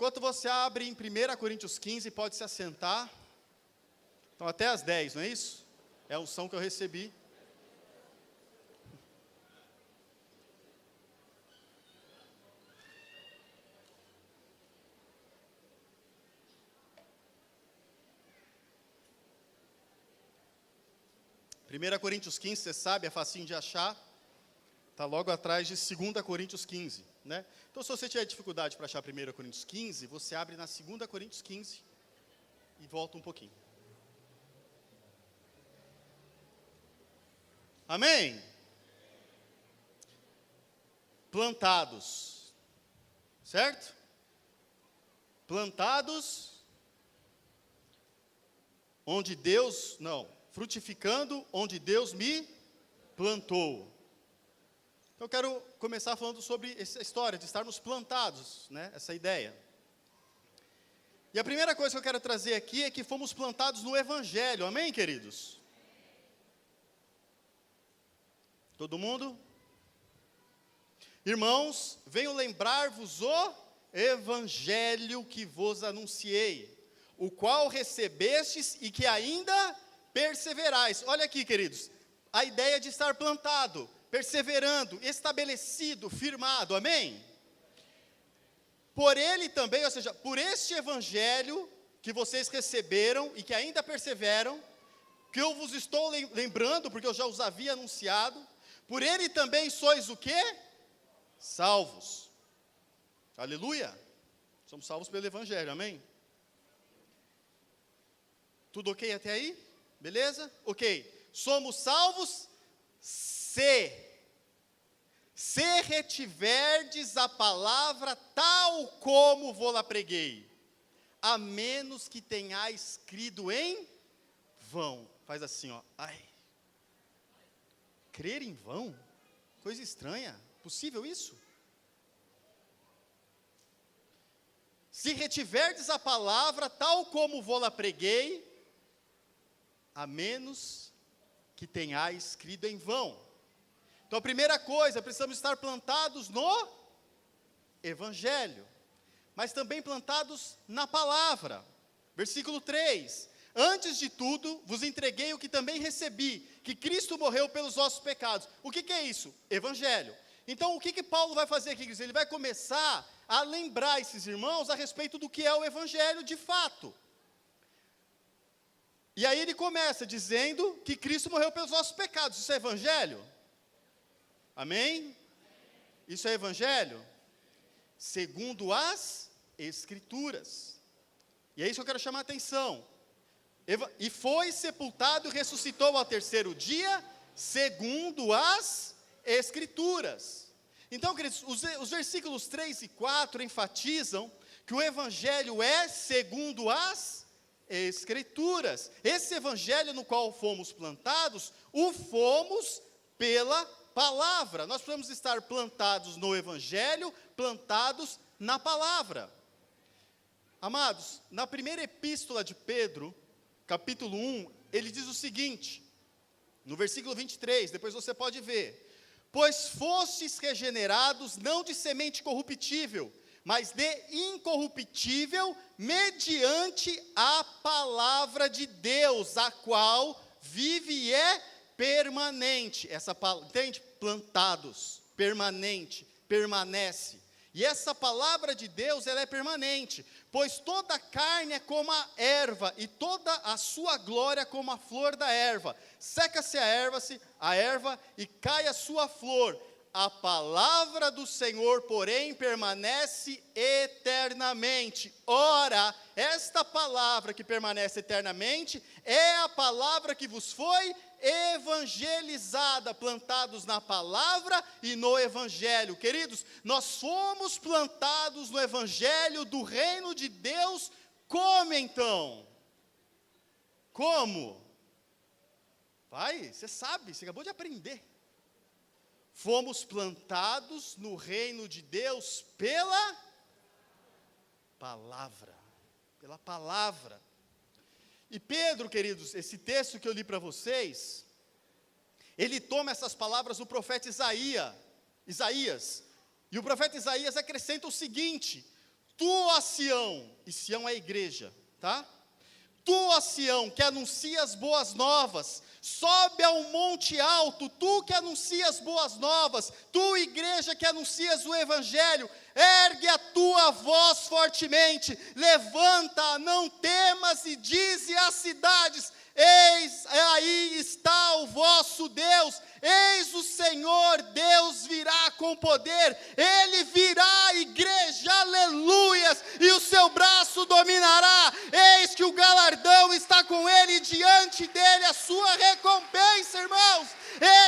Enquanto você abre em 1 Coríntios 15, pode se assentar. Então, até às 10, não é isso? É a unção que eu recebi. Primeira Coríntios 15, você sabe, é facinho de achar. Está logo atrás de 2 Coríntios 15, né? Então, se você tiver dificuldade para achar 1 Coríntios 15, você abre na 2 Coríntios 15 e volta um pouquinho. Amém? Plantados, certo? Plantados onde Deus, frutificando onde Deus me plantou. Então, eu quero começar falando sobre essa história de estarmos plantados, né? Essa ideia. E a primeira coisa que eu quero trazer aqui é que fomos plantados no Evangelho, amém, queridos? Todo mundo? Irmãos, venho lembrar-vos o Evangelho que vos anunciei, o qual recebestes e que ainda perseverais. Olha aqui, queridos, a ideia de estar plantado, perseverando, estabelecido, firmado, amém? Por ele também, ou seja, por este Evangelho que vocês receberam e que ainda perseveram, que eu vos estou lembrando, porque eu já os havia anunciado, por ele também sois o quê? Salvos. Aleluia. Somos salvos pelo Evangelho, amém? Tudo ok até aí? Beleza? Ok. Somos salvos se retiverdes a palavra tal como vou-la preguei, a menos que tenhais crido em vão. Faz assim, ó. Ai. Crer em vão? Coisa estranha. Possível isso? Se retiverdes a palavra tal como vou-la preguei, a menos que tenhais crido em vão. Então, a primeira coisa, precisamos estar plantados no Evangelho, mas também plantados na palavra. Versículo 3, antes de tudo, vos entreguei o que também recebi, que Cristo morreu pelos vossos pecados. O que é isso? Evangelho. Então, o que Paulo vai fazer aqui? Ele vai começar a lembrar esses irmãos a respeito do que é o Evangelho de fato. E aí ele começa dizendo que Cristo morreu pelos nossos pecados. Isso é Evangelho? Amém? Isso é Evangelho? Segundo as Escrituras. E é isso que eu quero chamar a atenção. E foi sepultado e ressuscitou ao terceiro dia, segundo as Escrituras. Então, queridos, os versículos 3 e 4 enfatizam que o Evangelho é segundo as Escrituras. Esse Evangelho no qual fomos plantados, o fomos pela palavra. Nós precisamos estar plantados no Evangelho, plantados na palavra. Amados, na primeira epístola de Pedro, capítulo 1, ele diz o seguinte, no versículo 23, depois você pode ver: pois fostes regenerados não de semente corruptível, mas de incorruptível, mediante a palavra de Deus, a qual vive e é permanente. Essa palavra, entende? Plantados, permanente, permanece. E essa palavra de Deus, ela é permanente, pois toda a carne é como a erva, e toda a sua glória como a flor da erva. Seca-se a erva, e cai a sua flor. A palavra do Senhor, porém, permanece eternamente. Ora, esta palavra que permanece eternamente, é a palavra que vos foi evangelizada, plantados na palavra e no Evangelho. Queridos, nós fomos plantados no Evangelho do reino de Deus. Como então? Como? Vai, você sabe, você acabou de aprender. Fomos plantados no reino de Deus pela palavra. Pela palavra. E Pedro, queridos, esse texto que eu li para vocês, ele toma essas palavras do profeta Isaías. E o profeta Isaías acrescenta o seguinte: Tu, ó Sião, e Sião é a igreja, tá? Tu, ó Sião, que anuncias boas novas, sobe ao monte alto, tu que anuncias boas novas, tu, igreja que anuncias o evangelho, ergue a tua voz fortemente, levanta, não temas, e dize às cidades: eis, aí está o vosso Deus, eis o Senhor Deus virá com poder, Ele virá, igreja, aleluias, e o seu braço dominará, eis que o galardão está com Ele, e diante dEle a sua recompensa, irmãos.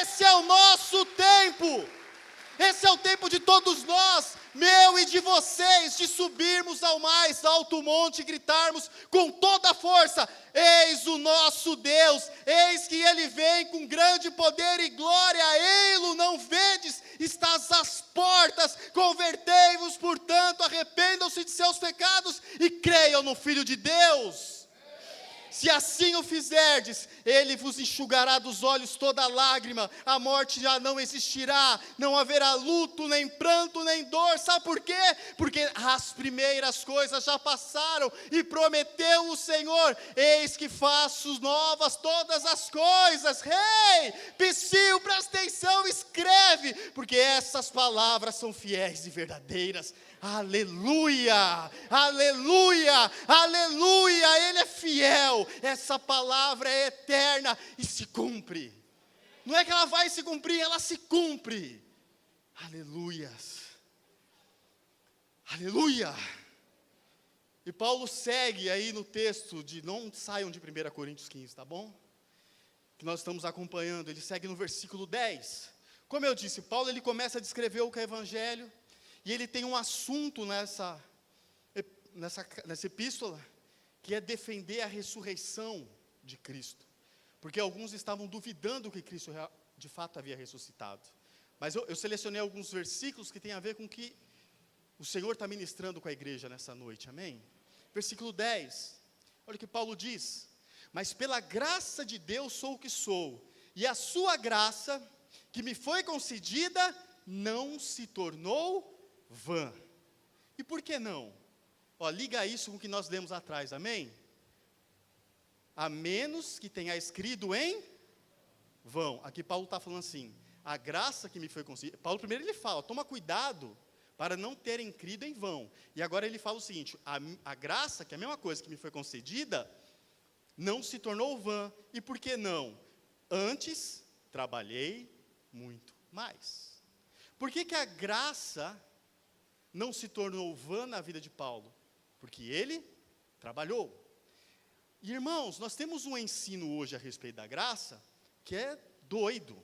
Esse é o nosso tempo, esse é o tempo de todos nós, meu e de vocês, de subirmos ao mais alto monte e gritarmos com toda a força: eis o nosso Deus, eis que Ele vem com grande poder e glória, ei-lo, não vedes, estás às portas, convertei-vos, portanto, arrependam-se de seus pecados e creiam no Filho de Deus. Se assim o fizerdes, Ele vos enxugará dos olhos toda lágrima, a morte já não existirá, não haverá luto, nem pranto, nem dor. Sabe por quê? Porque as primeiras coisas já passaram, e prometeu o Senhor: eis que faço novas todas as coisas. Hey, Psyu, presta atenção, escreve, porque essas palavras são fiéis e verdadeiras. Aleluia, aleluia, aleluia, Ele é fiel, essa palavra é eterna e se cumpre. Não é que ela vai se cumprir, ela se cumpre. Aleluias, aleluia. E Paulo segue aí no texto de, não saiam de 1 Coríntios 15, tá bom? Que nós estamos acompanhando, ele segue no versículo 10. Como eu disse, Paulo ele começa a descrever o que é evangelho, e ele tem um assunto nessa epístola, que é defender a ressurreição de Cristo. Porque alguns estavam duvidando que Cristo de fato havia ressuscitado. Mas eu selecionei alguns versículos que tem a ver com o que o Senhor está ministrando com a igreja nessa noite, amém? Versículo 10, olha o que Paulo diz: mas pela graça de Deus sou o que sou, e a sua graça, que me foi concedida, não se tornou vã. E por que não? Ó, liga isso com o que nós lemos atrás, amém? A menos que tenha escrito em vão. Aqui Paulo está falando assim: a graça que me foi concedida. Paulo primeiro ele fala: toma cuidado para não terem crido em vão. E agora ele fala o seguinte: a graça, que é a mesma coisa que me foi concedida, não se tornou vã. E por que não? Antes trabalhei muito mais. Por que a graça não se tornou vã na vida de Paulo? Porque ele trabalhou. E, irmãos, nós temos um ensino hoje a respeito da graça que é doido.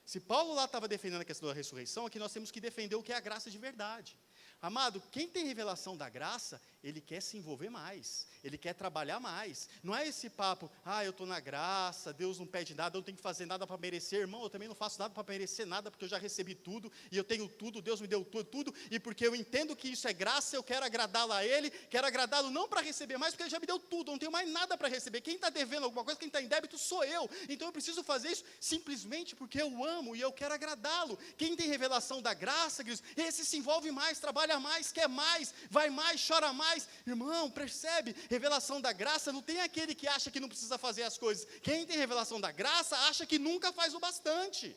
Se Paulo lá estava defendendo a questão da ressurreição, aqui nós temos que defender o que é a graça de verdade. Amado, quem tem revelação da graça, ele quer se envolver mais, ele quer trabalhar mais. Não é esse papo: eu estou na graça, Deus não pede nada, eu não tenho que fazer nada para merecer. Irmão, eu também não faço nada para merecer nada, porque eu já recebi tudo, e eu tenho tudo, Deus me deu tudo, e porque eu entendo que isso é graça, eu quero agradá-lo a Ele, quero agradá-lo não para receber mais, porque Ele já me deu tudo, eu não tenho mais nada para receber. Quem está devendo alguma coisa, quem está em débito sou eu, então eu preciso fazer isso simplesmente porque eu amo, e eu quero agradá-lo. Quem tem revelação da graça, queridos, esse se envolve mais, trabalha mais, quer mais, vai mais, chora mais. Irmão, percebe? Revelação da graça, não tem aquele que acha que não precisa fazer as coisas. Quem tem revelação da graça, acha que nunca faz o bastante.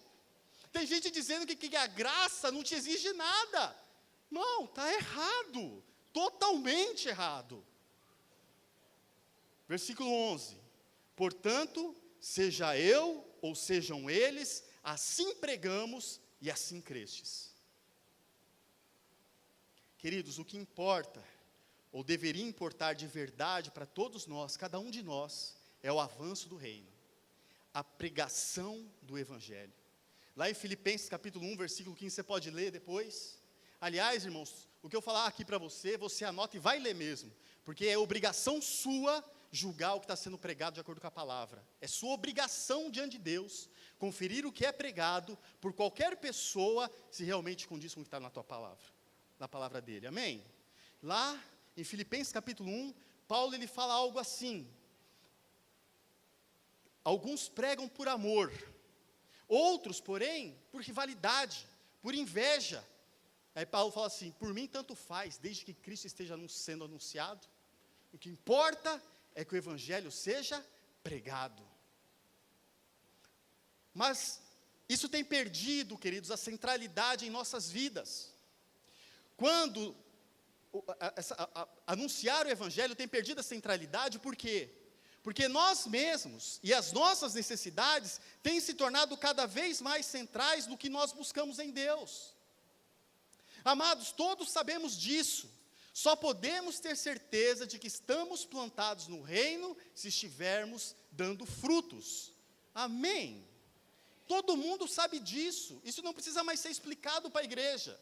Tem gente dizendo que a graça não te exige nada. Não, está errado, totalmente errado. Versículo 11: portanto, seja eu, ou sejam eles, assim pregamos e assim crestes. Queridos, o que importa, ou deveria importar de verdade para todos nós, cada um de nós, é o avanço do reino, a pregação do evangelho. Lá em Filipenses capítulo 1, versículo 15, você pode ler depois. Aliás, irmãos, o que eu falar aqui para você anota e vai ler mesmo, porque é obrigação sua julgar o que está sendo pregado de acordo com a palavra. É sua obrigação diante de Deus conferir o que é pregado por qualquer pessoa, se realmente condiz com o que está na tua palavra, na palavra dele, amém? Lá em Filipenses capítulo 1, Paulo ele fala algo assim: alguns pregam por amor, outros, porém, por rivalidade, por inveja. Aí Paulo fala assim, por mim tanto faz, desde que Cristo esteja sendo anunciado. O que importa é que o evangelho seja pregado. Mas isso tem perdido, queridos, a centralidade em nossas vidas. Quando anunciar o evangelho tem perdido a centralidade, por quê? Porque nós mesmos e as nossas necessidades têm se tornado cada vez mais centrais no que nós buscamos em Deus. Amados, todos sabemos disso. Só podemos ter certeza de que estamos plantados no reino se estivermos dando frutos. Amém? Todo mundo sabe disso. Isso não precisa mais ser explicado para a igreja.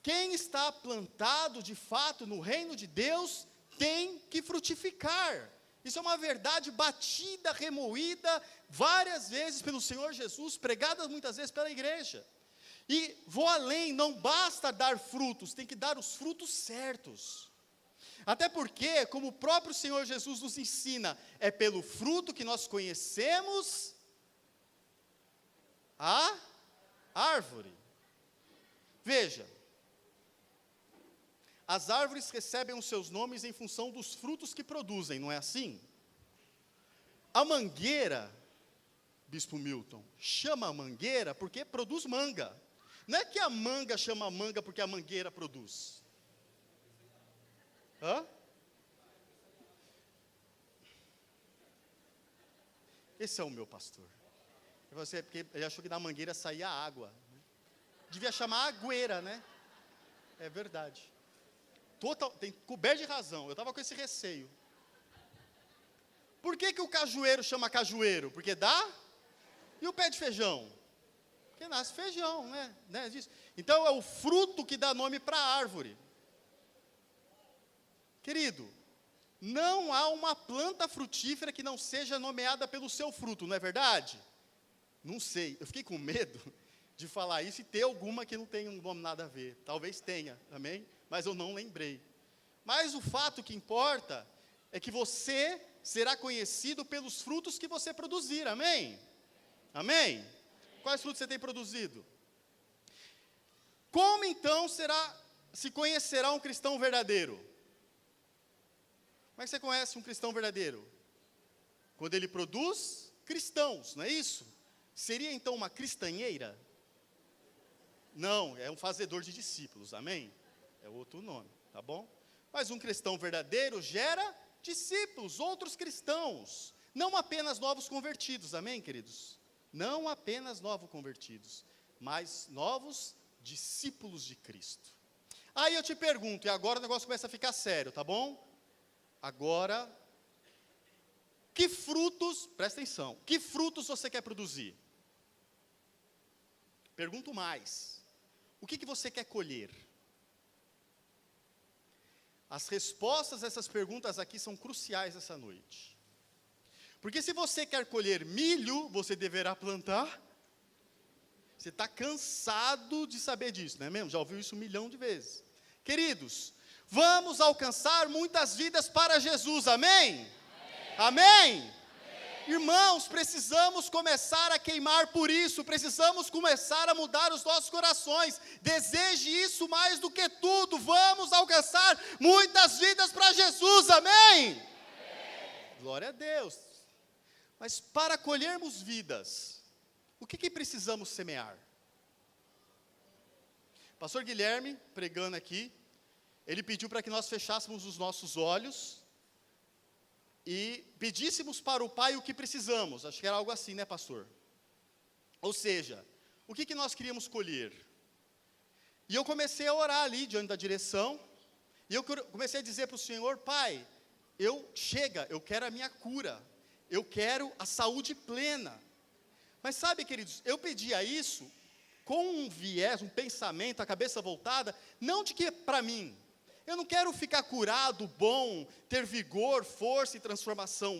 Quem está plantado de fato no reino de Deus tem que frutificar. Isso é uma verdade batida, remoída várias vezes pelo Senhor Jesus, pregada muitas vezes pela igreja. E vou além, não basta dar frutos, tem que dar os frutos certos. Até porque, como o próprio Senhor Jesus nos ensina, é pelo fruto que nós conhecemos a árvore. Veja, as árvores recebem os seus nomes em função dos frutos que produzem, não é assim? A mangueira, Bispo Milton, chama a mangueira porque produz manga. Não é que a manga chama manga porque a mangueira produz. Hã? Esse é o meu pastor. Você, porque ele achou que da mangueira saía água. Devia chamar agueira, né? É verdade. Tem coberto de razão. Eu estava com esse receio. Por que o cajueiro chama cajueiro? Porque dá? E o pé de feijão? Porque nasce feijão, né? Então é o fruto que dá nome para a árvore. Querido, não há uma planta frutífera que não seja nomeada pelo seu fruto, não é verdade? Não sei, eu fiquei com medo de falar isso e ter alguma que não tenha um nome nada a ver. Talvez tenha, amém? Mas eu não lembrei. Mas o fato que importa é que você será conhecido pelos frutos que você produzir, amém? Amém? Quais frutos você tem produzido? Como então se conhecerá um cristão verdadeiro? Como é que você conhece um cristão verdadeiro? Quando ele produz cristãos, não é isso? Seria então uma cristanheira? Não, é um fazedor de discípulos, amém? É outro nome, tá bom? Mas um cristão verdadeiro gera discípulos, outros cristãos, não apenas novos convertidos, amém, queridos? Não apenas novos convertidos, mas novos discípulos de Cristo. Aí eu te pergunto, e agora o negócio começa a ficar sério, tá bom? Agora, que frutos, presta atenção, que frutos você quer produzir? Pergunto mais, o que você quer colher? As respostas a essas perguntas aqui são cruciais essa noite. Porque se você quer colher milho, você deverá plantar. Você está cansado de saber disso, não é mesmo? Já ouviu isso 1 milhão de vezes. Queridos, vamos alcançar muitas vidas para Jesus, amém? Amém? Irmãos, precisamos começar a queimar por isso, precisamos começar a mudar os nossos corações. Deseje isso mais do que tudo. Vamos alcançar muitas vidas para Jesus, amém? Glória a Deus. Mas para colhermos vidas, o que precisamos semear? Pastor Guilherme, pregando aqui, ele pediu para que nós fechássemos os nossos olhos e pedíssemos para o Pai o que precisamos. Acho que era algo assim, né, pastor? Ou seja, o que nós queríamos colher? E eu comecei a orar ali, diante da direção, e eu comecei a dizer para o Senhor, Pai, eu quero a minha cura, eu quero a saúde plena. Mas sabe, queridos, eu pedia isso com um viés, um pensamento, a cabeça voltada, não de que é para mim. Eu não quero ficar curado, bom, ter vigor, força e transformação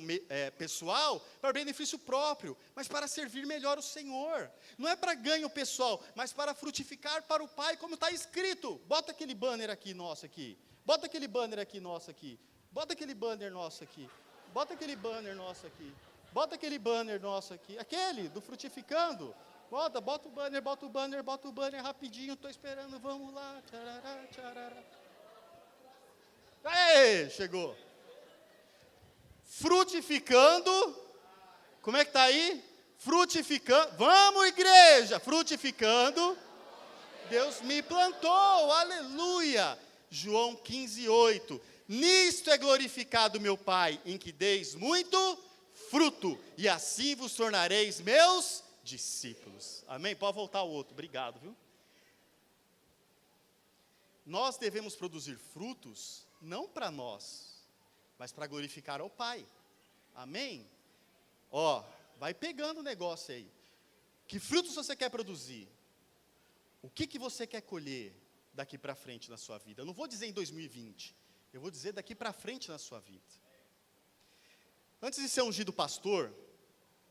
pessoal para benefício próprio, mas para servir melhor o Senhor. Não é para ganho pessoal, mas para frutificar para o Pai, como está escrito. Bota aquele banner aqui nosso aqui. Bota aquele banner aqui nosso aqui. Bota aquele banner nosso aqui. Bota aquele banner nosso aqui. Bota aquele banner nosso aqui. Aquele do frutificando. Bota o banner rapidinho, estou esperando, vamos lá. Tcharará, tcharará. Aê, chegou. Frutificando, como é que está aí? Frutificando, vamos igreja, frutificando, Deus me plantou, aleluia. João 15:8, nisto é glorificado meu Pai, em que deis muito fruto, e assim vos tornareis meus discípulos. Amém? Pode voltar o outro, obrigado, viu? Nós devemos produzir frutos, não para nós, mas para glorificar ao Pai. Amém? Ó, vai pegando o negócio aí. Que frutos você quer produzir? O que você quer colher daqui para frente na sua vida? Eu não vou dizer em 2020, eu vou dizer daqui para frente na sua vida. Antes de ser ungido pastor,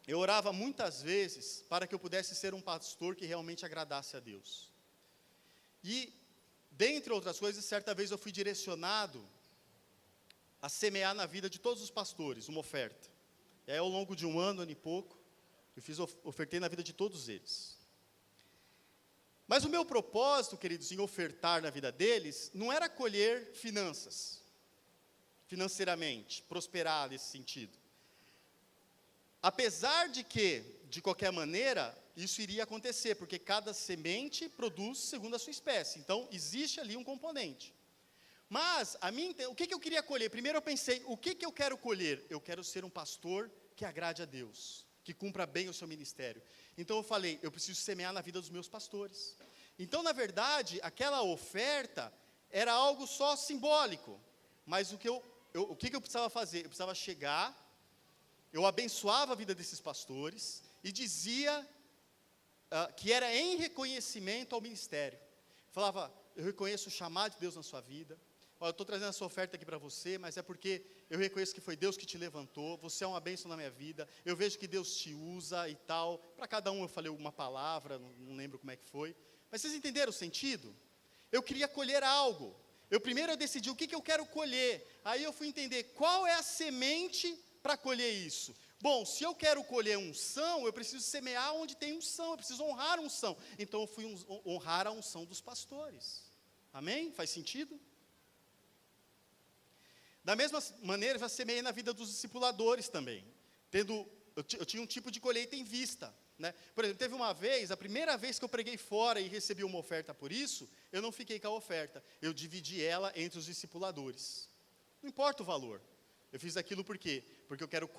eu orava muitas vezes para que eu pudesse ser um pastor que realmente agradasse a Deus. E, dentre outras coisas, certa vez eu fui direcionado a semear na vida de todos os pastores uma oferta. E aí, ao longo de um ano e pouco, eu ofertei na vida de todos eles. Mas o meu propósito, queridos, em ofertar na vida deles, não era colher financeiramente, prosperar nesse sentido. Apesar de que, de qualquer maneira, isso iria acontecer, porque cada semente produz segundo a sua espécie. Então, existe ali um componente. Mas, o que eu queria colher? Primeiro eu pensei, o que eu quero colher? Eu quero ser um pastor que agrade a Deus, que cumpra bem o seu ministério. Então eu falei, eu preciso semear na vida dos meus pastores. Então, na verdade, aquela oferta era algo só simbólico. Mas o que eu precisava fazer? Eu precisava chegar, eu abençoava a vida desses pastores e dizia que era em reconhecimento ao ministério. Falava, eu reconheço o chamado de Deus na sua vida. Olha, eu estou trazendo essa oferta aqui para você, mas é porque eu reconheço que foi Deus que te levantou, você é uma bênção na minha vida, eu vejo que Deus te usa e tal. Para cada um eu falei uma palavra, não lembro como é que foi. Mas vocês entenderam o sentido? Eu queria colher algo. Primeiro eu decidi o que eu quero colher. Aí eu fui entender qual é a semente para colher isso. Bom, se eu quero colher unção, eu preciso semear onde tem unção, eu preciso honrar a unção. Então eu fui honrar a unção dos pastores. Amém? Faz sentido? Da mesma maneira, eu já semeei na vida dos discipuladores também. Eu tinha um tipo de colheita em vista. Né? Por exemplo, teve uma vez, a primeira vez que eu preguei fora e recebi uma oferta por isso, eu não fiquei com a oferta, eu dividi ela entre os discipuladores. Não importa o valor. Eu fiz aquilo por quê? Porque eu quero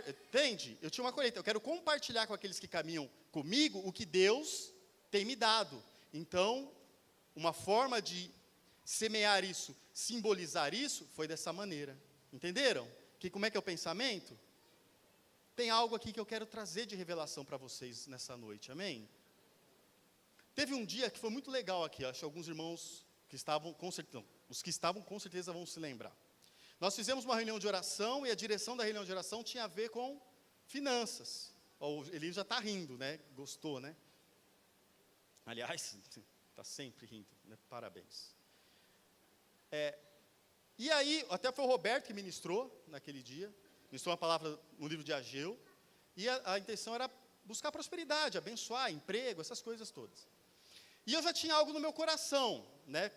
entende? Eu tinha uma colheita, eu quero compartilhar com aqueles que caminham comigo o que Deus tem me dado. Então, uma forma de semear isso, simbolizar isso, foi dessa maneira. Entenderam? Como é que é o pensamento? Tem algo aqui que eu quero trazer de revelação para vocês nessa noite, amém? Teve um dia que foi muito legal aqui, acho que alguns irmãos que estavam, os que estavam com certeza vão se lembrar. Nós fizemos uma reunião de oração e a direção da reunião de oração tinha a ver com finanças. O Eli já está rindo, né? Gostou, né? Aliás, está sempre rindo, né? Parabéns. E aí, até foi o Roberto que ministrou naquele dia, ministrou uma palavra no livro de Ageu, e a intenção era buscar prosperidade, abençoar, emprego, essas coisas todas. E eu já tinha algo no meu coração, né?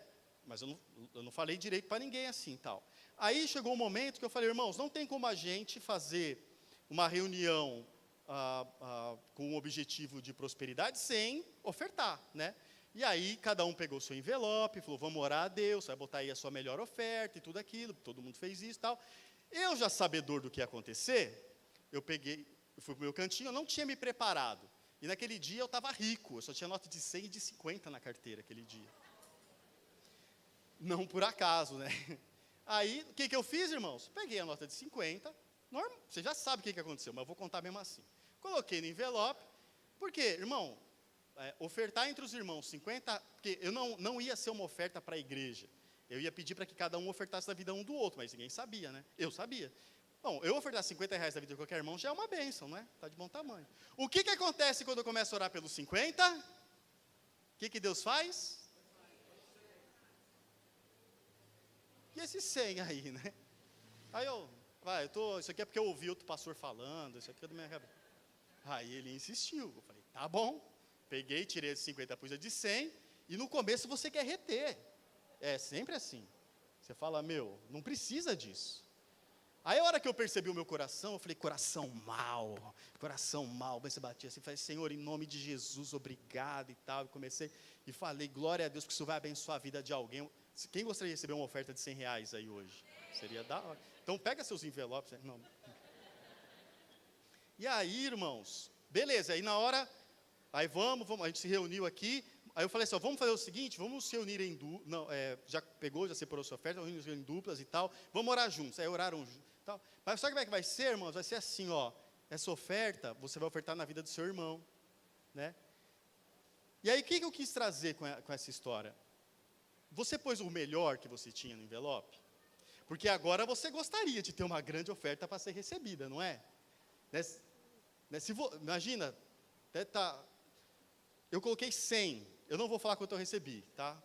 Mas eu não falei direito para ninguém assim, tal. Aí chegou um momento que eu falei, irmãos, não tem como a gente fazer uma reunião com o objetivo de prosperidade sem ofertar, né? E aí cada um pegou seu envelope, falou, vamos orar a Deus, vai botar aí a sua melhor oferta e tudo aquilo, todo mundo fez isso e tal. Eu já sabedor do que ia acontecer, eu fui para o meu cantinho, eu não tinha me preparado. E naquele dia eu estava rico, eu só tinha nota de 100 e de 50 na carteira aquele dia. Não por acaso, né? Aí, o que eu fiz, irmãos? Peguei a nota de 50, você já sabe o que aconteceu, mas eu vou contar mesmo assim. Coloquei no envelope, porque, irmão, ofertar entre os irmãos 50, porque eu não ia ser uma oferta para a igreja, eu ia pedir para que cada um ofertasse da vida um do outro, mas ninguém sabia, né? Eu sabia. Bom, eu ofertar 50 reais da vida de qualquer irmão já é uma bênção, não é? Está de bom tamanho. O que acontece quando eu começo a orar pelos 50? O que Deus faz? E esse 100 aí, né? Aí isso aqui é porque eu ouvi outro pastor falando, isso aqui é da minha cabeça. Aí ele insistiu, eu falei, tá bom, Peguei, tirei de 50, pus de 100, e no começo você quer reter. É sempre assim. Você fala, não precisa disso. Aí a hora que eu percebi o meu coração, eu falei, coração mal. Mas você batia assim, falei, Senhor, em nome de Jesus, obrigado e tal. E comecei e falei, glória a Deus, que isso vai abençoar a vida de alguém. Quem gostaria de receber uma oferta de R$100 aí hoje? Seria da hora. Então pega seus envelopes. Não. E aí, irmãos, beleza, aí na hora, aí vamos, a gente se reuniu aqui. Aí eu falei assim, vamos fazer o seguinte, vamos se reunir em duplas, já separou sua oferta, vamos nos reunir em duplas e tal, vamos orar juntos. Aí oraram juntos e tal. Mas sabe como é que vai ser, irmãos? Vai ser assim, essa oferta, você vai ofertar na vida do seu irmão, né? E aí, o que eu quis trazer com essa história? Você pôs o melhor que você tinha no envelope? Porque agora você gostaria de ter uma grande oferta para ser recebida, não é? Imagina, eu coloquei 100, eu não vou falar quanto eu recebi, tá?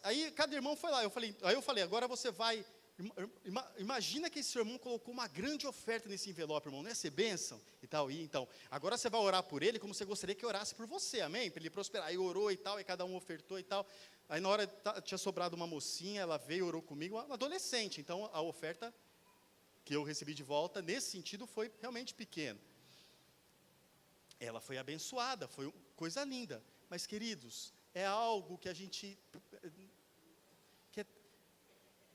Aí cada irmão foi lá, aí eu falei, agora você vai, imagina que esse seu irmão colocou uma grande oferta nesse envelope, irmão, não ia ser bênção? E tal, então, agora você vai orar por ele como você gostaria que orasse por você, amém? Para ele prosperar. Aí orou e tal, e cada um ofertou e tal. Aí na hora tinha sobrado uma mocinha, ela veio, orou comigo, uma adolescente, então a oferta que eu recebi de volta, nesse sentido, foi realmente pequena. Ela foi abençoada, foi coisa linda. Mas, queridos, é algo que a gente... que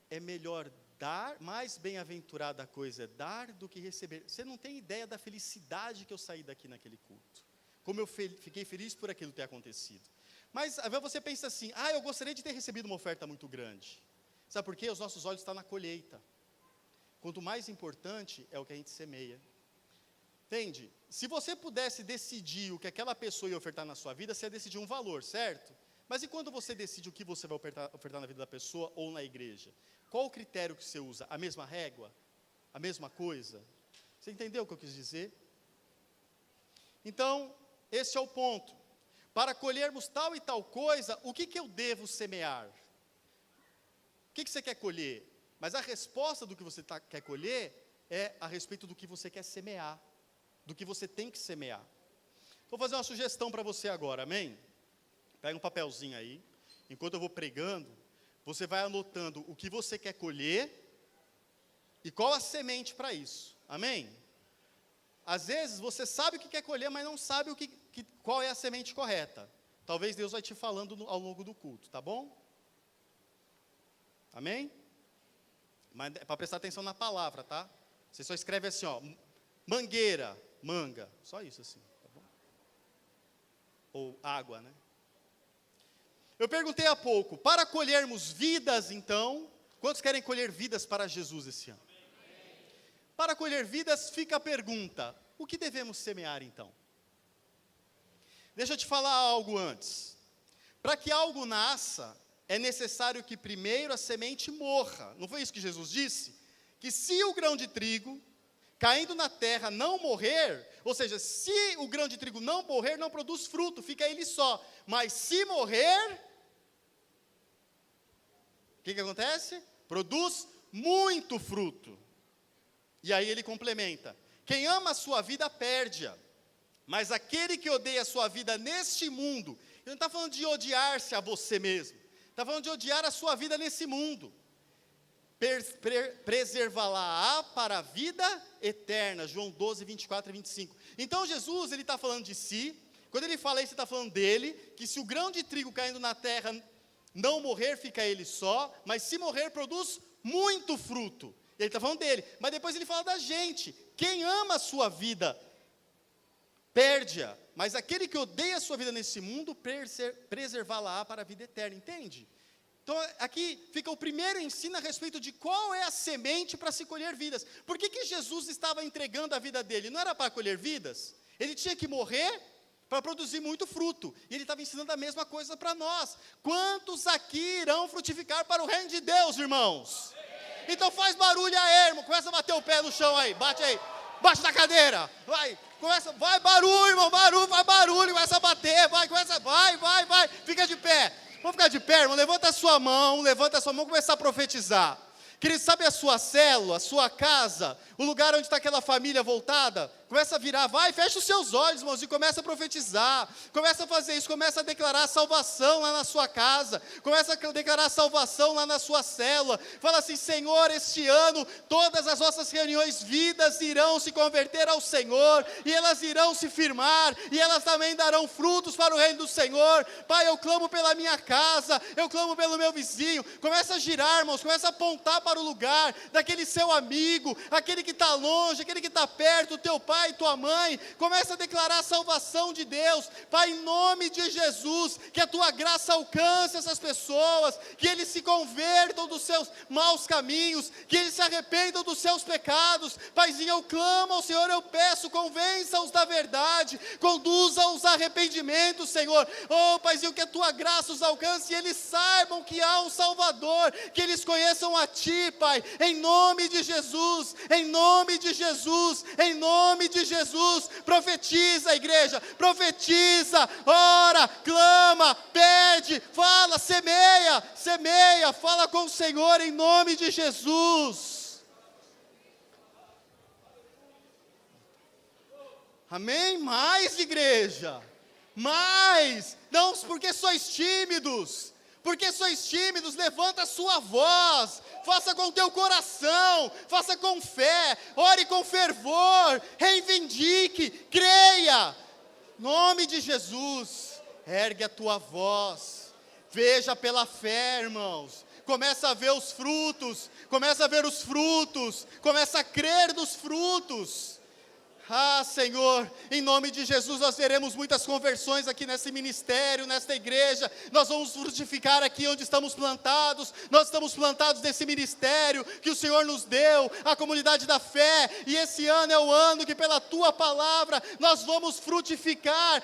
é melhor dar, mais bem-aventurada a coisa é dar do que receber. Você não tem ideia da felicidade que eu saí daqui naquele culto. Como eu fiquei feliz por aquilo ter acontecido. Mas, às vezes você pensa assim, eu gostaria de ter recebido uma oferta muito grande. Sabe por quê? Os nossos olhos estão na colheita. Quanto mais importante é o que a gente semeia. Entende? Se você pudesse decidir o que aquela pessoa ia ofertar na sua vida, você ia decidir um valor, certo? Mas e quando você decide o que você vai ofertar na vida da pessoa ou na igreja? Qual o critério que você usa? A mesma régua? A mesma coisa? Você entendeu o que eu quis dizer? Então, esse é o ponto. Para colhermos tal e tal coisa, o que eu devo semear? O que você quer colher? Mas a resposta do que você quer colher é a respeito do que você quer semear, do que você tem que semear. Vou fazer uma sugestão para você agora, amém? Pega um papelzinho aí, enquanto eu vou pregando, você vai anotando o que você quer colher e qual a semente para isso, amém? Às vezes você sabe o que quer colher, mas não sabe qual é a semente correta. Talvez Deus vai te falando ao longo do culto, tá bom? Amém? Mas é para prestar atenção na palavra, tá? Você só escreve assim, mangueira, manga, só isso assim, tá bom? Ou água, né? Eu perguntei há pouco, para colhermos vidas então, quantos querem colher vidas para Jesus esse ano? Para colher vidas, fica a pergunta, o que devemos semear então? Deixa eu te falar algo antes. Para que algo nasça, é necessário que primeiro a semente morra. Não foi isso que Jesus disse? Que se o grão de trigo, caindo na terra, não morrer, ou seja, se o grão de trigo não morrer, não produz fruto, fica ele só. Mas se morrer, o que acontece? Produz muito fruto. E aí ele complementa, quem ama a sua vida perde-a, mas aquele que odeia a sua vida neste mundo, ele não está falando de odiar-se a você mesmo, está falando de odiar a sua vida nesse mundo, preservá-la para a vida eterna, João 12, 24 e 25. Então Jesus, ele está falando de si, quando ele fala isso, ele está falando dele, que se o grão de trigo caindo na terra não morrer, fica ele só, mas se morrer, produz muito fruto. Ele está falando dele, mas depois ele fala da gente, quem ama a sua vida, perde-a, mas aquele que odeia a sua vida nesse mundo, preservá-la para a vida eterna, entende? Então aqui fica o primeiro ensino a respeito de qual é a semente para se colher vidas. Por que Jesus estava entregando a vida dele? Não era para colher vidas? Ele tinha que morrer para produzir muito fruto, e ele estava ensinando a mesma coisa para nós. Quantos aqui irão frutificar para o reino de Deus, irmãos? Então faz barulho aí, irmão, começa a bater o pé no chão aí, bate na cadeira, vai barulho, irmão, faz barulho, começa a bater, vai, fica de pé, vamos ficar de pé, irmão, levanta a sua mão, começa a profetizar. Querido, sabe a sua célula, a sua casa, o lugar onde está aquela família voltada? Começa a virar, vai, fecha os seus olhos, irmãos, e começa a profetizar. Começa a fazer isso, começa a declarar salvação lá na sua casa. Começa a declarar salvação lá na sua célula. Fala assim: Senhor, este ano, todas as nossas reuniões, vidas irão se converter ao Senhor. E elas irão se firmar. E elas também darão frutos para o reino do Senhor. Pai, eu clamo pela minha casa. Eu clamo pelo meu vizinho. Começa a girar, irmãos. Começa a apontar para o lugar daquele seu amigo. Aquele que está longe, aquele que está perto, teu pai, tua mãe. Começa a declarar a salvação de Deus, Pai, em nome de Jesus, que a tua graça alcance essas pessoas, que eles se convertam dos seus maus caminhos, que eles se arrependam dos seus pecados. Paizinho, eu clamo ao Senhor, eu peço, convença-os da verdade, conduza-os a arrependimento, Senhor. Oh, Paizinho, que a tua graça os alcance e eles saibam que há um Salvador, que eles conheçam a ti, Pai, em nome de Jesus, em nome de Jesus, em nome de Jesus. Profetiza, igreja, profetiza, ora, clama, pede, fala, semeia, fala com o Senhor em nome de Jesus. Amém? Mais, igreja, mais, não porque sois tímidos. Porque sois tímidos, levanta a sua voz, faça com o teu coração, faça com fé, ore com fervor, reivindique, creia. Em nome de Jesus, ergue a tua voz, veja pela fé, irmãos. Começa a ver os frutos, começa a ver os frutos, começa a crer nos frutos. Ah, Senhor, em nome de Jesus nós veremos muitas conversões aqui nesse ministério, nesta igreja. Nós vamos frutificar aqui onde estamos plantados. Nós estamos plantados nesse ministério que o Senhor nos deu, a comunidade da fé. E esse ano é o ano que pela Tua palavra nós vamos frutificar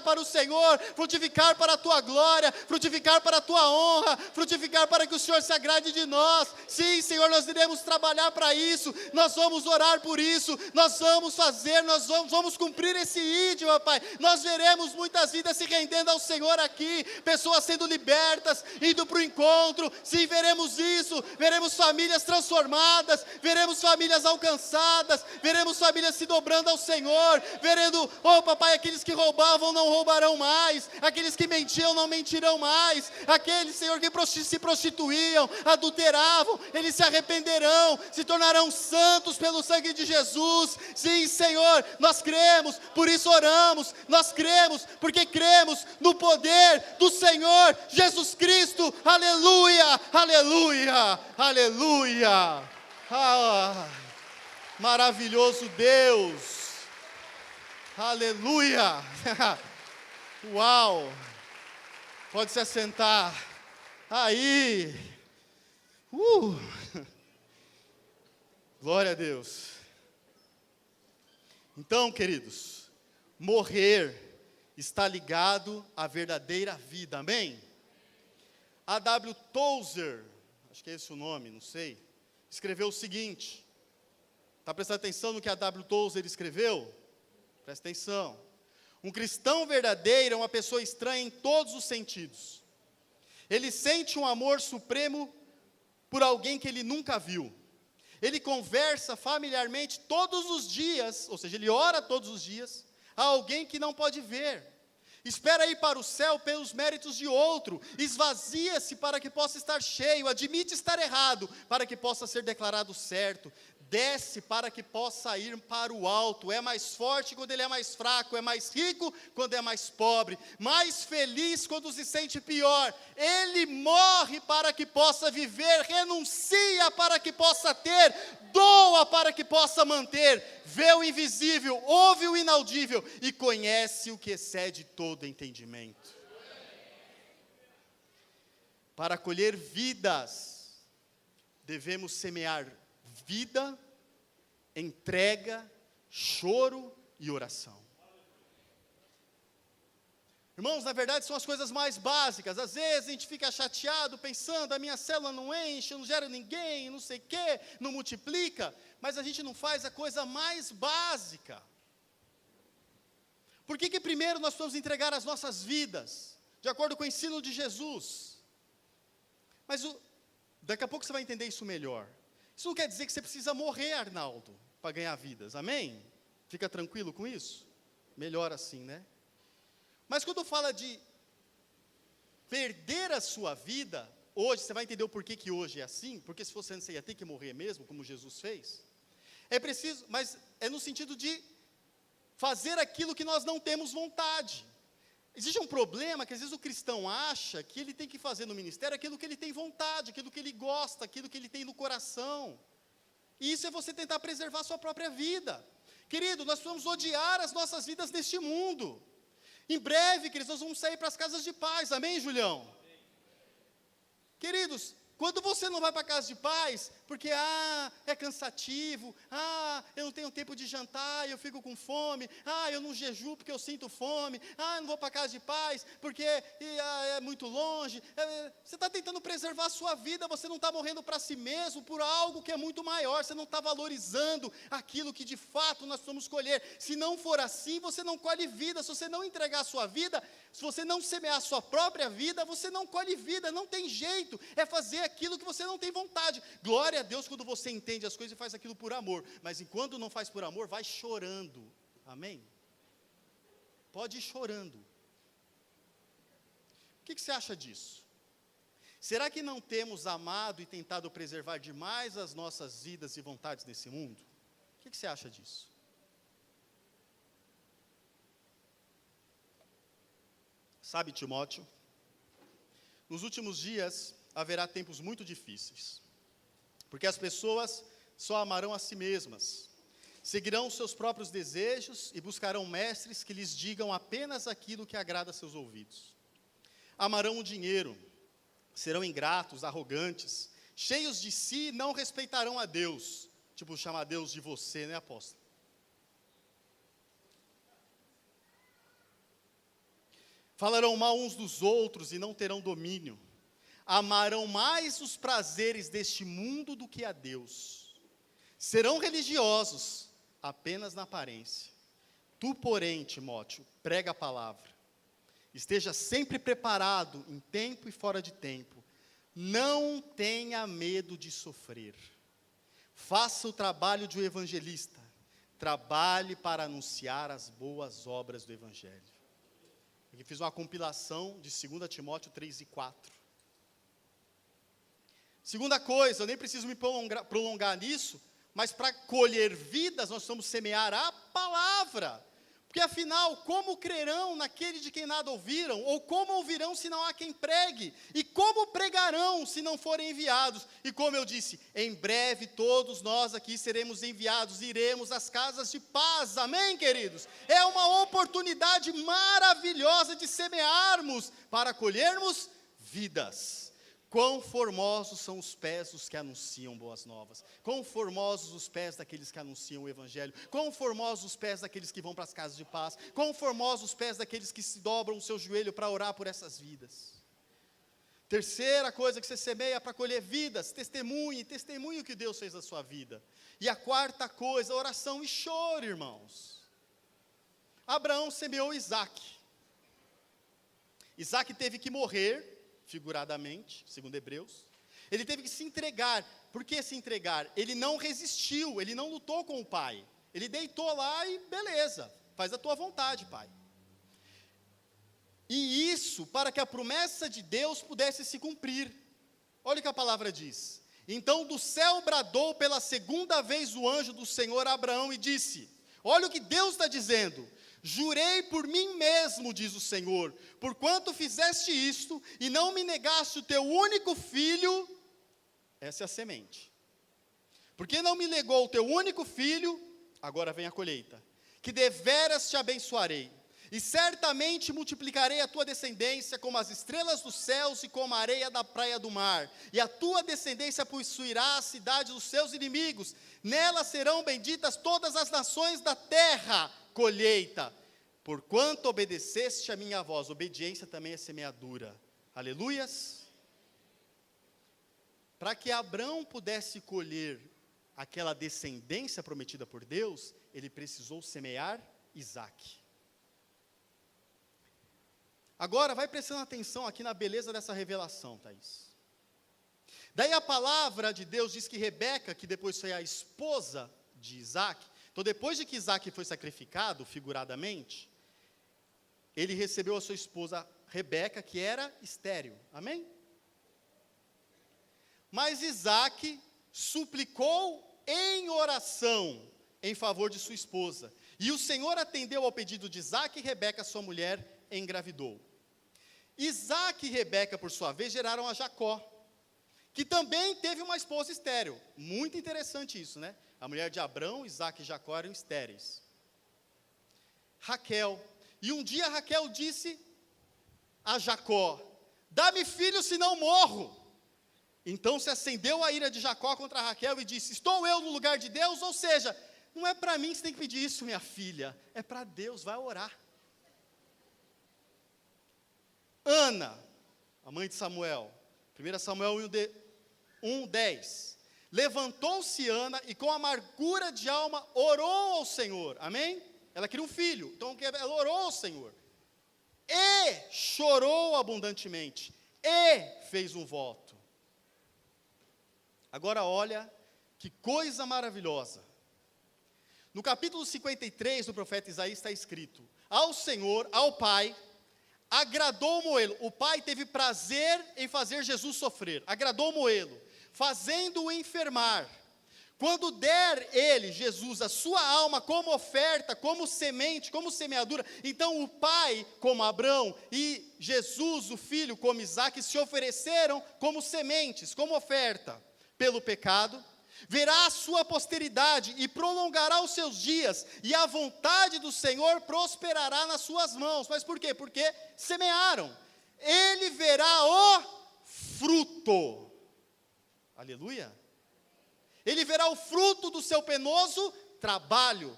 para o Senhor, frutificar para a Tua glória, frutificar para a Tua honra, frutificar para que o Senhor se agrade de nós. Sim, Senhor, nós iremos trabalhar para isso, nós vamos orar por isso, nós vamos fazer, nós vamos cumprir esse ídolo, ó Pai. Nós veremos muitas vidas se rendendo ao Senhor aqui, pessoas sendo libertas, indo para o encontro. Sim, veremos isso, veremos famílias transformadas, veremos famílias alcançadas, veremos famílias se dobrando ao Senhor, verendo, oh papai, aqueles que roubavam não roubarão mais, aqueles que mentiam não mentirão mais, aqueles, Senhor, que se prostituíam, adulteravam, eles se arrependerão, se tornarão santos pelo sangue de Jesus. Sim, Senhor, nós cremos, por isso oramos, nós cremos, porque cremos no poder do Senhor Jesus Cristo. Aleluia, aleluia, aleluia. Ah, maravilhoso Deus, aleluia. Uau, pode se assentar aí. Glória a Deus. Então, queridos, morrer está ligado à verdadeira vida, amém? A.W. Tozer, acho que é esse o nome, não sei, escreveu o seguinte, está prestando atenção no que A.W. Tozer escreveu? Presta atenção. Um cristão verdadeiro é uma pessoa estranha em todos os sentidos. Ele sente um amor supremo por alguém que ele nunca viu. Ele conversa familiarmente todos os dias, ou seja, ele ora todos os dias, a alguém que não pode ver. Espera ir para o céu pelos méritos de outro, esvazia-se para que possa estar cheio, admite estar errado, para que possa ser declarado certo, desce para que possa ir para o alto, é mais forte quando ele é mais fraco, é mais rico quando é mais pobre, mais feliz quando se sente pior, ele morre para que possa viver, renuncia para que possa ter, doa para que possa manter, vê o invisível, ouve o inaudível e conhece o que excede todo entendimento. Para colher vidas, devemos semear vida, entrega, choro e oração. Irmãos, na verdade são as coisas mais básicas. Às vezes a gente fica chateado pensando, a minha célula não enche, eu não gero ninguém, não sei o quê, não multiplica, mas a gente não faz a coisa mais básica. Por que primeiro nós precisamos entregar as nossas vidas, de acordo com o ensino de Jesus? Mas daqui a pouco você vai entender isso melhor. Isso não quer dizer que você precisa morrer, Arnaldo. para ganhar vidas, amém? Fica tranquilo com isso? Melhor assim, né? Mas quando fala de perder a sua vida, hoje, você vai entender o porquê que hoje é assim, porque se fosse antes você ia ter que morrer mesmo, como Jesus fez. É preciso, mas é no sentido de fazer aquilo que nós não temos vontade. Existe um problema que às vezes o cristão acha que ele tem que fazer no ministério aquilo que ele tem vontade, aquilo que ele gosta, aquilo que ele tem no coração. E isso é você tentar preservar a sua própria vida. Querido, nós precisamos odiar as nossas vidas neste mundo. Em breve, queridos, nós vamos sair para as casas de paz, amém, Julião? Amém. Queridos, quando você não vai para a casa de paz, porque, é cansativo, eu não tenho tempo de jantar, eu fico com fome, eu não jejuo porque eu sinto fome, eu não vou para a casa de paz, porque é muito longe, você está tentando preservar a sua vida, você não está morrendo para si mesmo, por algo que é muito maior, você não está valorizando aquilo que de fato nós precisamos colher. Se não for assim, você não colhe vida. Se você não entregar a sua vida, se você não semear a sua própria vida, você não colhe vida, não tem jeito, é fazer aquilo que você não tem vontade. Glória a Deus quando você entende as coisas e faz aquilo por amor, mas enquanto não faz por amor, vai chorando, amém? Pode ir chorando. O que você acha disso? Será que não temos amado e tentado preservar demais as nossas vidas e vontades nesse mundo? O que você acha disso? Sabe, Timóteo, nos últimos dias haverá tempos muito difíceis, porque as pessoas só amarão a si mesmas, seguirão os seus próprios desejos e buscarão mestres que lhes digam apenas aquilo que agrada a seus ouvidos. Amarão o dinheiro, serão ingratos, arrogantes, cheios de si, não respeitarão a Deus, tipo chamar Deus de você, né, apóstolo? Falarão mal uns dos outros e não terão domínio. Amarão mais os prazeres deste mundo do que a Deus. Serão religiosos, apenas na aparência. Tu, porém, Timóteo, prega a palavra. Esteja sempre preparado, em tempo e fora de tempo. Não tenha medo de sofrer. Faça o trabalho de um evangelista. Trabalhe para anunciar as boas obras do evangelho. Aqui fiz uma compilação de 2 Timóteo 3 e 4. Segunda coisa, eu nem preciso me prolongar nisso, mas para colher vidas, nós precisamos semear a palavra. Porque afinal, como crerão naquele de quem nada ouviram? Ou como ouvirão se não há quem pregue? E como pregarão se não forem enviados? E como eu disse, em breve todos nós aqui seremos enviados, iremos às casas de paz, amém, queridos? É uma oportunidade maravilhosa de semearmos para colhermos vidas. Quão formosos são os pés dos que anunciam boas novas. Quão formosos os pés daqueles que anunciam o evangelho. Quão formosos os pés daqueles que vão para as casas de paz. Quão formosos os pés daqueles que se dobram o seu joelho para orar por essas vidas. Terceira coisa que você semeia para colher vidas, testemunhe o que Deus fez na sua vida. E a quarta coisa, oração e choro, irmãos. Abraão semeou Isaac. Isaac teve que morrer, figuradamente, segundo Hebreus. Ele teve que se entregar. Por que se entregar? Ele não resistiu, ele não lutou com o pai. Ele deitou lá e beleza, faz a tua vontade, pai. E isso para que a promessa de Deus pudesse se cumprir. Olha o que a palavra diz. Então do céu bradou pela segunda vez o anjo do Senhor a Abraão e disse, olha o que Deus está dizendo, jurei por mim mesmo, diz o Senhor, porquanto fizeste isto, e não me negaste o teu único filho, essa é a semente, porque não me negou o teu único filho, agora vem a colheita, que deveras te abençoarei, e certamente multiplicarei a tua descendência como as estrelas dos céus e como a areia da praia do mar, e a tua descendência possuirá a cidade dos seus inimigos, nela serão benditas todas as nações da terra, colheita, porquanto obedeceste a minha voz. Obediência também é semeadura, aleluias. Para que Abraão pudesse colher aquela descendência prometida por Deus, ele precisou semear Isaac. Agora, vai prestando atenção aqui na beleza dessa revelação, Thaís. Daí a palavra de Deus diz que Rebeca, que depois foi a esposa de Isaac. Então, depois de que Isaac foi sacrificado, figuradamente, ele recebeu a sua esposa Rebeca, que era estéril. Amém? Mas Isaac suplicou em oração em favor de sua esposa. E o Senhor atendeu ao pedido de Isaac, e Rebeca, sua mulher, engravidou. Isaac e Rebeca, por sua vez, geraram a Jacó, que também teve uma esposa estéril. Muito interessante isso, né? A mulher de Abrão, Isaac e Jacó eram estéreis. Raquel. E um dia Raquel disse a Jacó: dá-me filho, senão morro. Então se acendeu a ira de Jacó contra Raquel e disse: estou eu no lugar de Deus? Ou seja, não é para mim que você tem que pedir isso, minha filha, é para Deus, vai orar. Ana, a mãe de Samuel, 1 Samuel 1:10. Levantou-se Ana e com amargura de alma orou ao Senhor. Amém? Ela queria um filho, então ela orou ao Senhor. E chorou abundantemente. E fez um voto. Agora olha que coisa maravilhosa. No capítulo 53 do profeta Isaías está escrito: ao Senhor, ao Pai, agradou moê-lo. O Pai teve prazer em fazer Jesus sofrer. Agradou moê-lo, fazendo-o enfermar. Quando der ele, Jesus, a sua alma como oferta, como semente, como semeadura, então o Pai, como Abrão, e Jesus, o Filho, como Isaque, se ofereceram como sementes, como oferta pelo pecado. Verá a sua posteridade e prolongará os seus dias, e a vontade do Senhor prosperará nas suas mãos. Mas por quê? Porque semearam. Ele verá o fruto. Aleluia. Ele verá o fruto do seu penoso trabalho,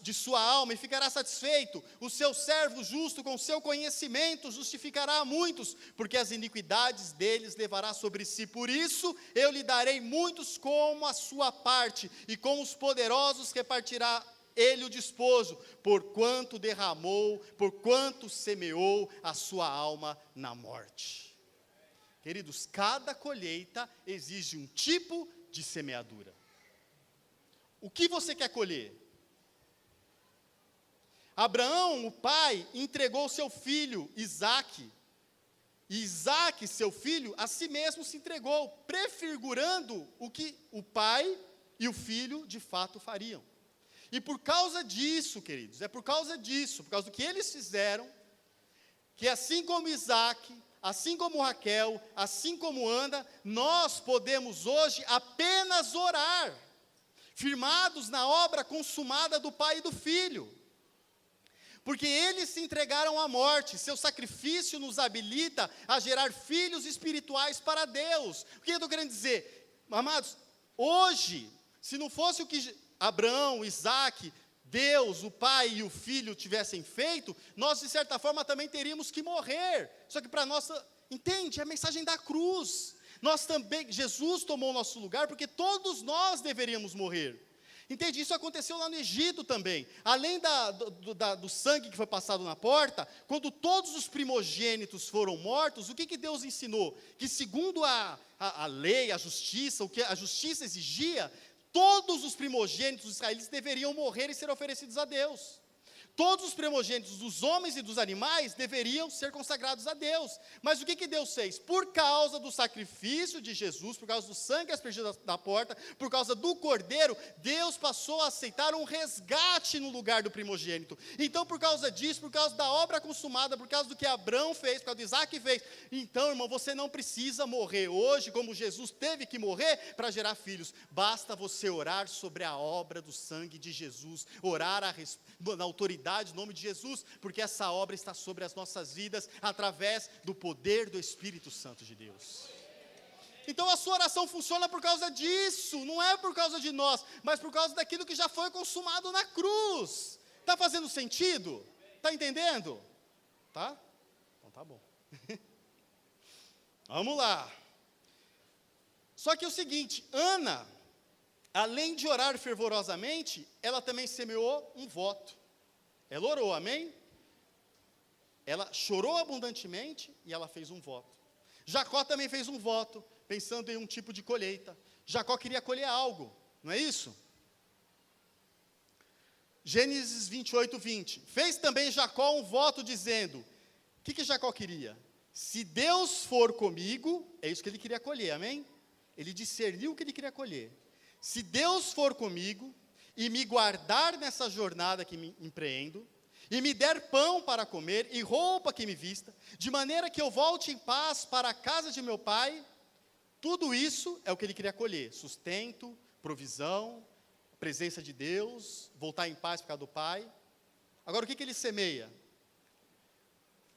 de sua alma, e ficará satisfeito. O seu servo justo, com seu conhecimento, justificará a muitos, porque as iniquidades deles levará sobre si. Por isso, eu lhe darei muitos como a sua parte, e com os poderosos repartirá ele o despojo, porquanto derramou, porquanto semeou a sua alma na morte. Queridos, cada colheita exige um tipo de semeadura. O que você quer colher? Abraão, o pai, entregou seu filho, Isaque. E Isaque, seu filho, a si mesmo se entregou, prefigurando o que o pai e o filho de fato fariam. E por causa disso, queridos, por causa do que eles fizeram, que assim como Isaque, assim como Raquel, assim como Ana, nós podemos hoje apenas orar, firmados na obra consumada do Pai e do Filho. Porque eles se entregaram à morte, seu sacrifício nos habilita a gerar filhos espirituais para Deus. O que eu estou querendo dizer? Amados, hoje, se não fosse o que Abraão, Isaque, Deus, o Pai e o Filho tivessem feito, nós de certa forma também teríamos que morrer. Só que para nós, entende? É a mensagem da cruz. Nós também, Jesus tomou o nosso lugar, porque todos nós deveríamos morrer. Entende? Isso aconteceu lá no Egito também. Além do sangue que foi passado na porta, quando todos os primogênitos foram mortos, o que Deus ensinou? Que segundo a lei, a justiça, o que a justiça exigia, todos os primogênitos israelitas deveriam morrer e ser oferecidos a Deus. Todos os primogênitos dos homens e dos animais deveriam ser consagrados a Deus. Mas o que Deus fez? Por causa do sacrifício de Jesus, por causa do sangue aspergido da porta, por causa do cordeiro, Deus passou a aceitar um resgate no lugar do primogênito. Então, por causa disso, por causa da obra consumada, por causa do que Abraão fez, por causa do Isaque fez, então, irmão, você não precisa morrer hoje, como Jesus teve que morrer para gerar filhos. Basta você orar sobre a obra do sangue de Jesus, orar na autoridade, em nome de Jesus, porque essa obra está sobre as nossas vidas, através do poder do Espírito Santo de Deus. Então a sua oração funciona por causa disso, não é por causa de nós, mas por causa daquilo que já foi consumado na cruz. Está fazendo sentido? Está entendendo? Tá? Então tá bom. Vamos lá. Só que é o seguinte, Ana, além de orar fervorosamente, ela também semeou um voto. Ela orou, amém? Ela chorou abundantemente e ela fez um voto. Jacó também fez um voto, pensando em um tipo de colheita. Jacó queria colher algo, não é isso? Gênesis 28, 20. Fez também Jacó um voto dizendo, o que Jacó queria? Se Deus for comigo, é isso que ele queria colher, amém? Ele discerniu o que ele queria colher. Se Deus for comigo e me guardar nessa jornada que me empreendo, e me der pão para comer e roupa que me vista, de maneira que eu volte em paz para a casa de meu pai, tudo isso é o que ele queria colher, sustento, provisão, presença de Deus, voltar em paz por causa do pai. Agora o que ele semeia?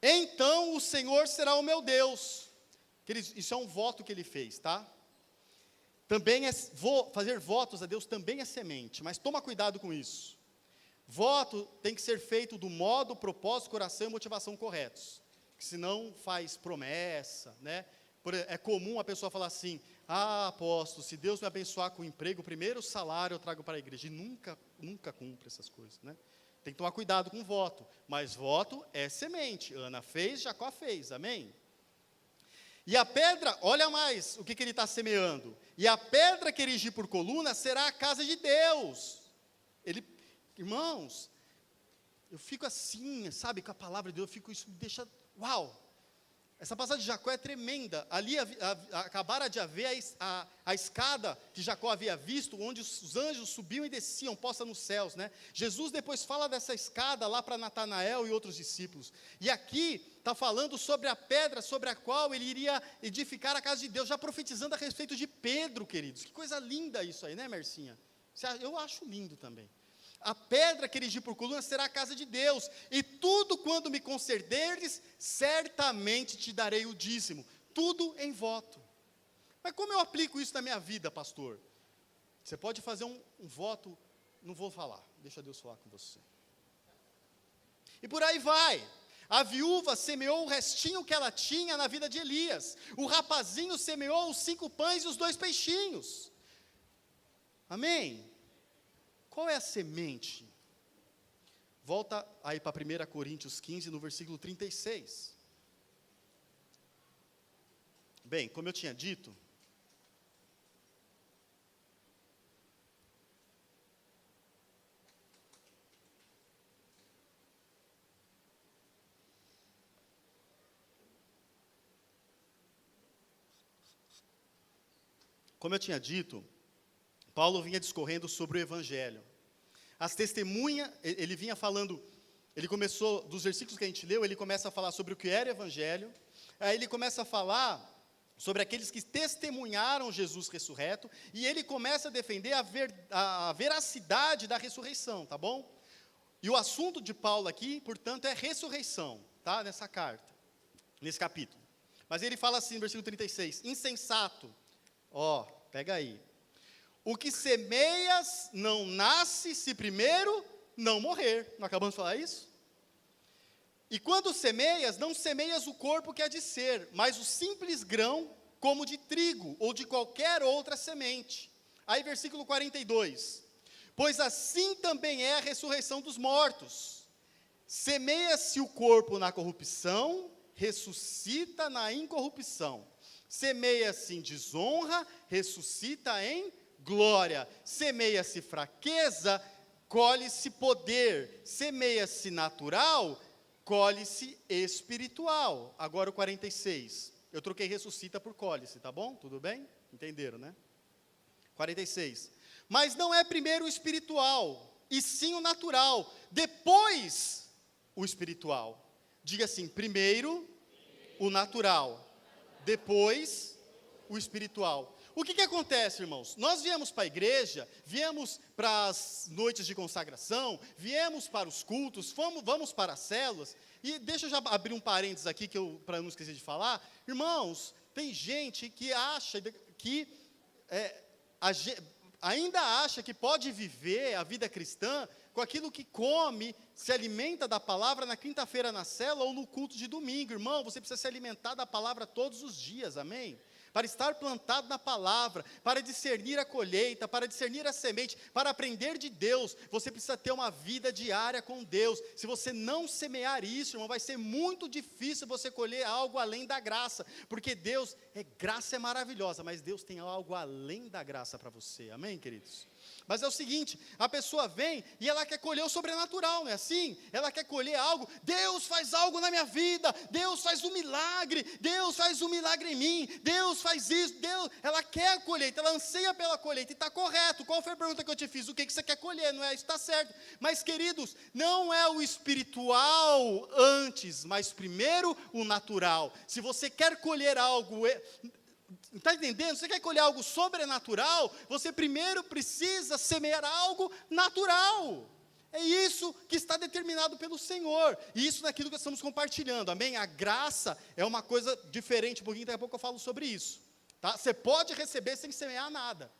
Então o Senhor será o meu Deus. Isso é um voto que ele fez, tá? Também fazer votos a Deus também é semente, mas toma cuidado com isso. Voto tem que ser feito do modo, propósito, coração e motivação corretos, senão faz promessa, né? É comum a pessoa falar assim, apóstolo, se Deus me abençoar com o emprego, o primeiro salário eu trago para a igreja, e nunca cumpre essas coisas, né? Tem que tomar cuidado com o voto, mas voto é semente, Ana fez, Jacó fez, amém? E a pedra, olha mais o que ele está semeando, e a pedra que erigir por coluna será a casa de Deus. Irmãos, eu fico assim, sabe, com a palavra de Deus, isso me deixa, uau! Essa passagem de Jacó é tremenda. Ali acabara de haver a escada que Jacó havia visto, onde os anjos subiam e desciam, posta nos céus, né? Jesus depois fala dessa escada lá para Natanael e outros discípulos. E aqui está falando sobre a pedra sobre a qual ele iria edificar a casa de Deus, já profetizando a respeito de Pedro, queridos. Que coisa linda isso aí, né, Mercinha? Eu acho lindo também. A pedra que erigi por coluna será a casa de Deus, e tudo quando me concederes, certamente te darei o dízimo, tudo em voto. Mas como eu aplico isso na minha vida, pastor? Você pode fazer um voto, não vou falar, deixa Deus falar com você. E por aí vai. A viúva semeou o restinho que ela tinha na vida de Elias, o rapazinho semeou os 5 pães e os 2 peixinhos. Amém? Qual é a semente? Volta aí para 1 Coríntios 15, no versículo 36. Bem, como eu tinha dito, Paulo vinha discorrendo sobre o Evangelho. As testemunhas, ele vinha falando, ele começou, dos versículos que a gente leu, ele começa a falar sobre o que era o Evangelho, aí ele começa a falar sobre aqueles que testemunharam Jesus ressurreto, e ele começa a defender a veracidade da ressurreição, tá bom? E o assunto de Paulo aqui, portanto, é ressurreição, tá? Nessa carta, nesse capítulo. Mas ele fala assim, no versículo 36, insensato, pega aí. O que semeias não nasce se primeiro não morrer. Não acabamos de falar isso? E quando semeias, não semeias o corpo que há de ser, mas o simples grão, como de trigo, ou de qualquer outra semente. Aí versículo 42. Pois assim também é a ressurreição dos mortos. Semeia-se o corpo na corrupção, ressuscita na incorrupção. Semeia-se em desonra, ressuscita em glória. Semeia-se fraqueza, colhe-se poder. Semeia-se natural, colhe-se espiritual. Agora o 46. Eu troquei ressuscita por colhe-se, tá bom? Tudo bem? Entenderam, né? 46. Mas não é primeiro o espiritual, e sim o natural, depois o espiritual. Diga assim, primeiro o natural, depois o espiritual. O que acontece, irmãos? Nós viemos para a igreja, viemos para as noites de consagração, viemos para os cultos, vamos para as células, e deixa eu já abrir um parênteses aqui, para não esquecer de falar. Irmãos, tem gente que acha que, ainda acha que pode viver a vida cristã com aquilo que come, se alimenta da palavra na quinta-feira na célula ou no culto de domingo. Irmão, você precisa se alimentar da palavra todos os dias, amém? para estar plantado na palavra, para discernir a colheita, para discernir a semente, para aprender de Deus, você precisa ter uma vida diária com Deus. Se você não semear isso, irmão, vai ser muito difícil você colher algo além da graça, porque Deus, graça é maravilhosa, mas Deus tem algo além da graça para você, amém, queridos? Mas é o seguinte, a pessoa vem e ela quer colher o sobrenatural, não é assim? Ela quer colher algo, Deus faz algo na minha vida, Deus faz um milagre, Deus faz um milagre em mim, Deus faz isso, ela quer a colheita, ela anseia pela colheita, e está correto. Qual foi a pergunta que eu te fiz? O que você quer colher? Não é isso, está certo. Mas queridos, não é o espiritual antes, mas primeiro o natural. Se você quer colher algo... Está entendendo? Você quer colher algo sobrenatural, você primeiro precisa semear algo natural. É isso que está determinado pelo Senhor, e isso naquilo que estamos compartilhando, amém? A graça é uma coisa diferente, um pouquinho, daqui a pouco eu falo sobre isso, tá? Você pode receber sem semear nada,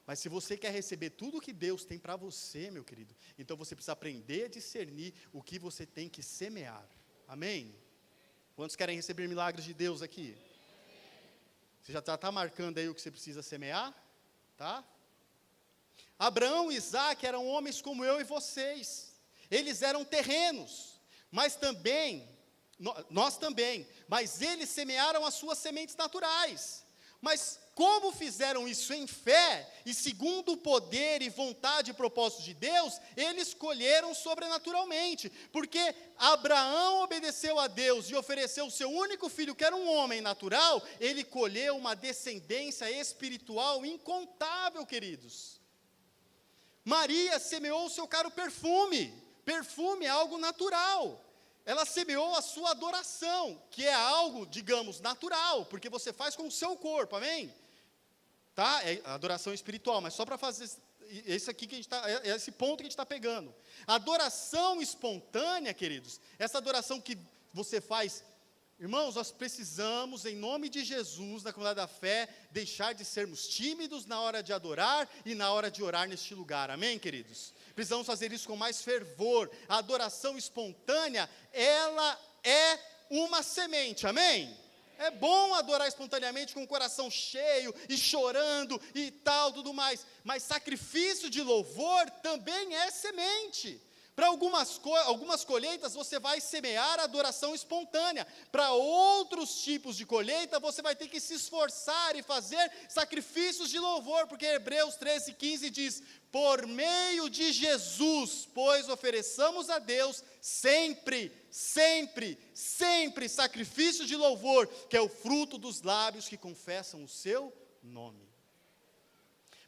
mas se você quer receber tudo que Deus tem para você, meu querido, então você precisa aprender a discernir o que você tem que semear, amém? Quantos querem receber milagres de Deus aqui? Você já está marcando aí o que você precisa semear? Tá? Abraão e Isaac eram homens como eu e vocês. Eles eram terrenos, mas também, nós também, mas eles semearam as suas sementes naturais. Mas como fizeram isso em fé, e segundo o poder e vontade e propósito de Deus, eles colheram sobrenaturalmente, porque Abraão obedeceu a Deus e ofereceu o seu único filho, que era um homem natural, ele colheu uma descendência espiritual incontável, queridos. Maria semeou o seu caro perfume é algo natural. Ela semeou a sua adoração, que é algo, digamos, natural, porque você faz com o seu corpo, amém? Tá? É adoração espiritual, mas só para fazer esse aqui que a gente está, esse ponto que a gente está pegando. Adoração espontânea, queridos, essa adoração que você faz, irmãos, nós precisamos, em nome de Jesus, na comunidade da fé, deixar de sermos tímidos na hora de adorar e na hora de orar neste lugar, amém, queridos? Precisamos fazer isso com mais fervor. A adoração espontânea, ela é uma semente, amém? É bom adorar espontaneamente com o coração cheio e chorando e tal, tudo mais, mas sacrifício de louvor também é semente. Para algumas colheitas você vai semear a adoração espontânea, para outros tipos de colheita você vai ter que se esforçar e fazer sacrifícios de louvor, porque Hebreus 13:15 diz, por meio de Jesus, pois ofereçamos a Deus sempre sacrifício de louvor, que é o fruto dos lábios que confessam o seu nome.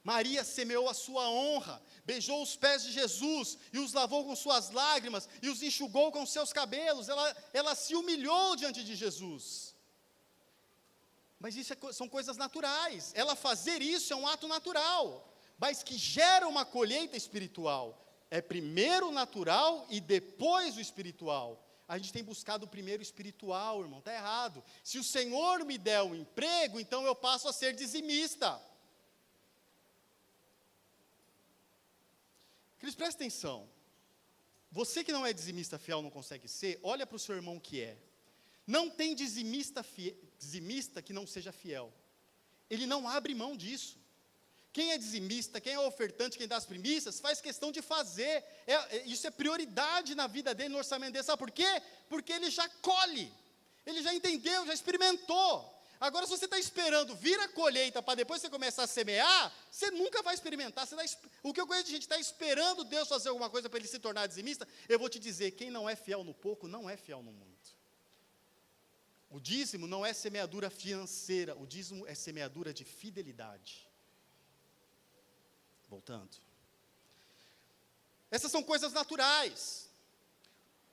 Maria semeou a sua honra, beijou os pés de Jesus, e os lavou com suas lágrimas, e os enxugou com seus cabelos, ela se humilhou diante de Jesus. Mas isso são coisas naturais, ela fazer isso é um ato natural, mas que gera uma colheita espiritual, é primeiro o natural e depois o espiritual. A gente tem buscado o primeiro espiritual, irmão, está errado. Se o Senhor me der um emprego, então eu passo a ser dizimista. Queridos, presta atenção, você que não é dizimista fiel, não consegue ser, olha para o seu irmão que é, não tem dizimista que não seja fiel, ele não abre mão disso. Quem é dizimista, quem é ofertante, quem dá as primícias, faz questão de fazer, isso é prioridade na vida dele, no orçamento dele, sabe por quê? Porque ele já colhe, ele já entendeu, já experimentou. Agora, se você está esperando vir a colheita para depois você começar a semear, você nunca vai experimentar. O que eu conheço de gente está esperando Deus fazer alguma coisa para ele se tornar dizimista, eu vou te dizer, quem não é fiel no pouco, não é fiel no muito. O dízimo não é semeadura financeira, o dízimo é semeadura de fidelidade. Voltando. Essas são coisas naturais.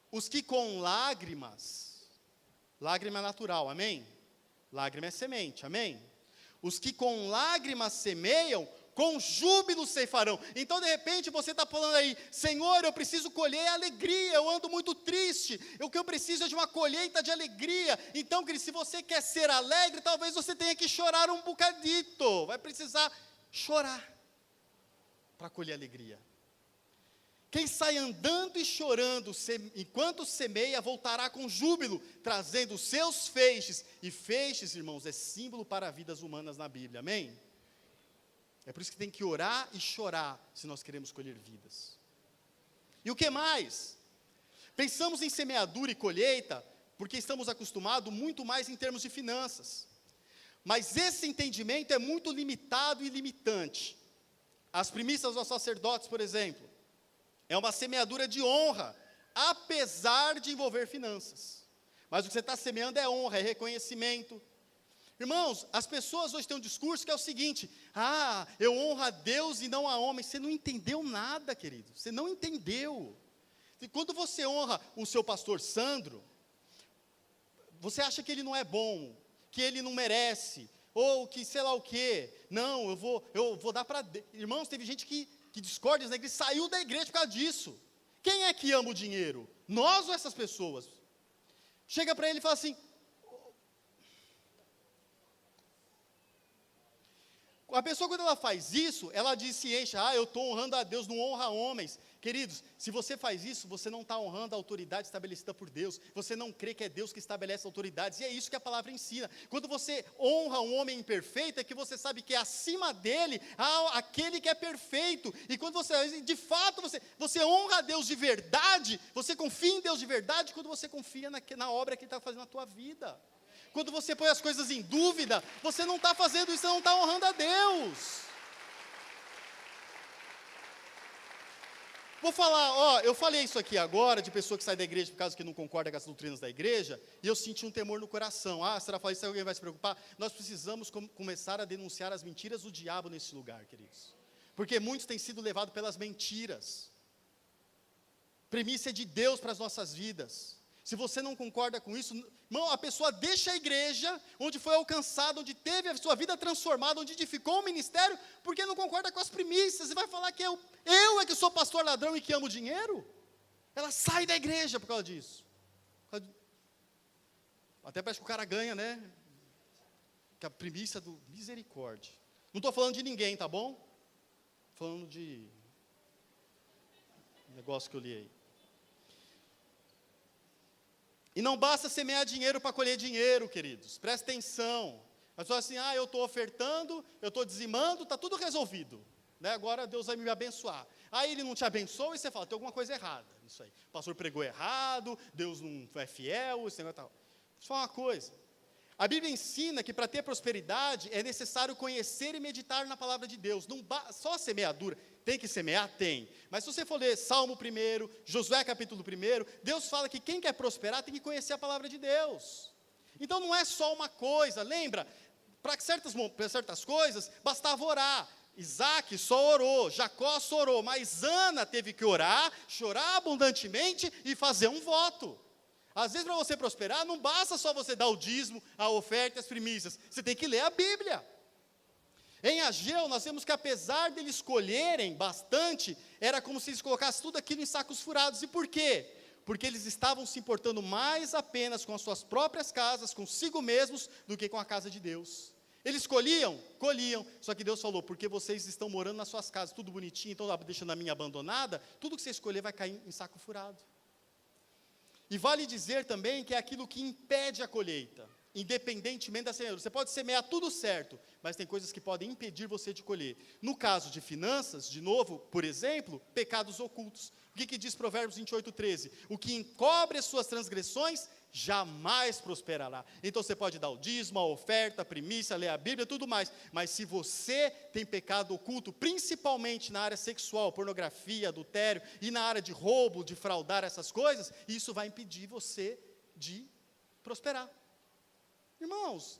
Os que com lágrimas, lágrima é natural, amém? Lágrima é semente, amém? Os que com lágrimas semeiam, com júbilo ceifarão. Então, de repente, você está falando aí, Senhor, eu preciso colher alegria, eu ando muito triste, o que eu preciso é de uma colheita de alegria. Então, querido, se você quer ser alegre, talvez você tenha que chorar um bocadito, vai precisar chorar para colher alegria. Quem sai andando e chorando enquanto semeia, voltará com júbilo, trazendo os seus feixes. E feixes, irmãos, é símbolo para vidas humanas na Bíblia, amém? É por isso que tem que orar e chorar, se nós queremos colher vidas. E o que mais? Pensamos em semeadura e colheita, porque estamos acostumados muito mais em termos de finanças. Mas esse entendimento é muito limitado e limitante. As primícias aos sacerdotes, por exemplo, é uma semeadura de honra, apesar de envolver finanças. Mas o que você está semeando é honra, é reconhecimento. Irmãos, as pessoas hoje têm um discurso que é o seguinte: eu honro a Deus e não a homem. Você não entendeu nada, querido, você não entendeu. E quando você honra o seu pastor Sandro, você acha que ele não é bom, que ele não merece, ou que sei lá o quê. Não, eu vou dar para Deus. Irmãos, teve gente que discorda na igreja, saiu da igreja por causa disso. Quem é que ama o dinheiro? Nós ou essas pessoas? Chega para ele e fala assim: a pessoa, quando ela faz isso, ela diz, se enche, eu estou honrando a Deus, não honra homens. Queridos, se você faz isso, você não está honrando a autoridade estabelecida por Deus, você não crê que é Deus que estabelece autoridades, e é isso que a palavra ensina. Quando você honra um homem imperfeito, é que você sabe que acima dele há aquele que é perfeito, e quando você, de fato, você honra a Deus de verdade, você confia em Deus de verdade, quando você confia na obra que Ele está fazendo na tua vida. Quando você põe as coisas em dúvida, você não está fazendo isso, você não está honrando a Deus. Vou falar, eu falei isso aqui agora, de pessoa que sai da igreja por causa que não concorda com as doutrinas da igreja, e eu senti um temor no coração. Será que isso alguém vai se preocupar? Nós precisamos começar a denunciar as mentiras do diabo nesse lugar, queridos. Porque muitos têm sido levados pelas mentiras. Premissa de Deus para as nossas vidas. Se você não concorda com isso, irmão, a pessoa deixa a igreja, onde foi alcançada, onde teve a sua vida transformada, onde edificou o ministério, porque não concorda com as primícias, e vai falar que eu é que sou pastor ladrão e que amo dinheiro? Ela sai da igreja por causa disso. Até parece que o cara ganha, né? Que a primícia do misericórdia. Não estou falando de ninguém, tá bom? Falando de negócio que eu li aí. E não basta semear dinheiro para colher dinheiro, queridos. Presta atenção. As pessoas assim, eu estou ofertando, eu estou dizimando, está tudo resolvido. Né? Agora Deus vai me abençoar. Aí Ele não te abençoa e você fala, tem alguma coisa errada. Isso aí. O pastor pregou errado, Deus não é fiel, isso negócio tal. Deixa eu falar uma coisa. A Bíblia ensina que para ter prosperidade é necessário conhecer e meditar na palavra de Deus. Não só a semeadura. Tem que semear? Tem. Mas se você for ler Salmo 1, Josué capítulo 1, Deus fala que quem quer prosperar tem que conhecer a palavra de Deus. Então não é só uma coisa, lembra? Para certas coisas, bastava orar. Isaac só orou, Jacó só orou, mas Ana teve que orar, chorar abundantemente e fazer um voto. Às vezes para você prosperar, não basta só você dar o dízimo, a oferta e as primícias, você tem que ler a Bíblia. Em Ageu, nós vemos que apesar de eles colherem bastante, era como se eles colocassem tudo aquilo em sacos furados. E por quê? Porque eles estavam se importando mais apenas com as suas próprias casas, consigo mesmos, do que com a casa de Deus. Eles colhiam? Colhiam. Só que Deus falou, porque vocês estão morando nas suas casas, tudo bonitinho, então deixando a minha abandonada, tudo que você escolher vai cair em saco furado. E vale dizer também que é aquilo que impede a colheita. Independentemente da semeadura, você pode semear tudo certo, mas tem coisas que podem impedir você de colher. No caso de finanças, de novo, por exemplo, pecados ocultos. O que diz Provérbios 28:13? O que encobre as suas transgressões, jamais prosperará. Então você pode dar o dízimo, a oferta, a primícia, ler a Bíblia, tudo mais, mas se você tem pecado oculto, principalmente na área sexual, pornografia, adultério, e na área de roubo, de fraudar essas coisas, isso vai impedir você de prosperar. Irmãos,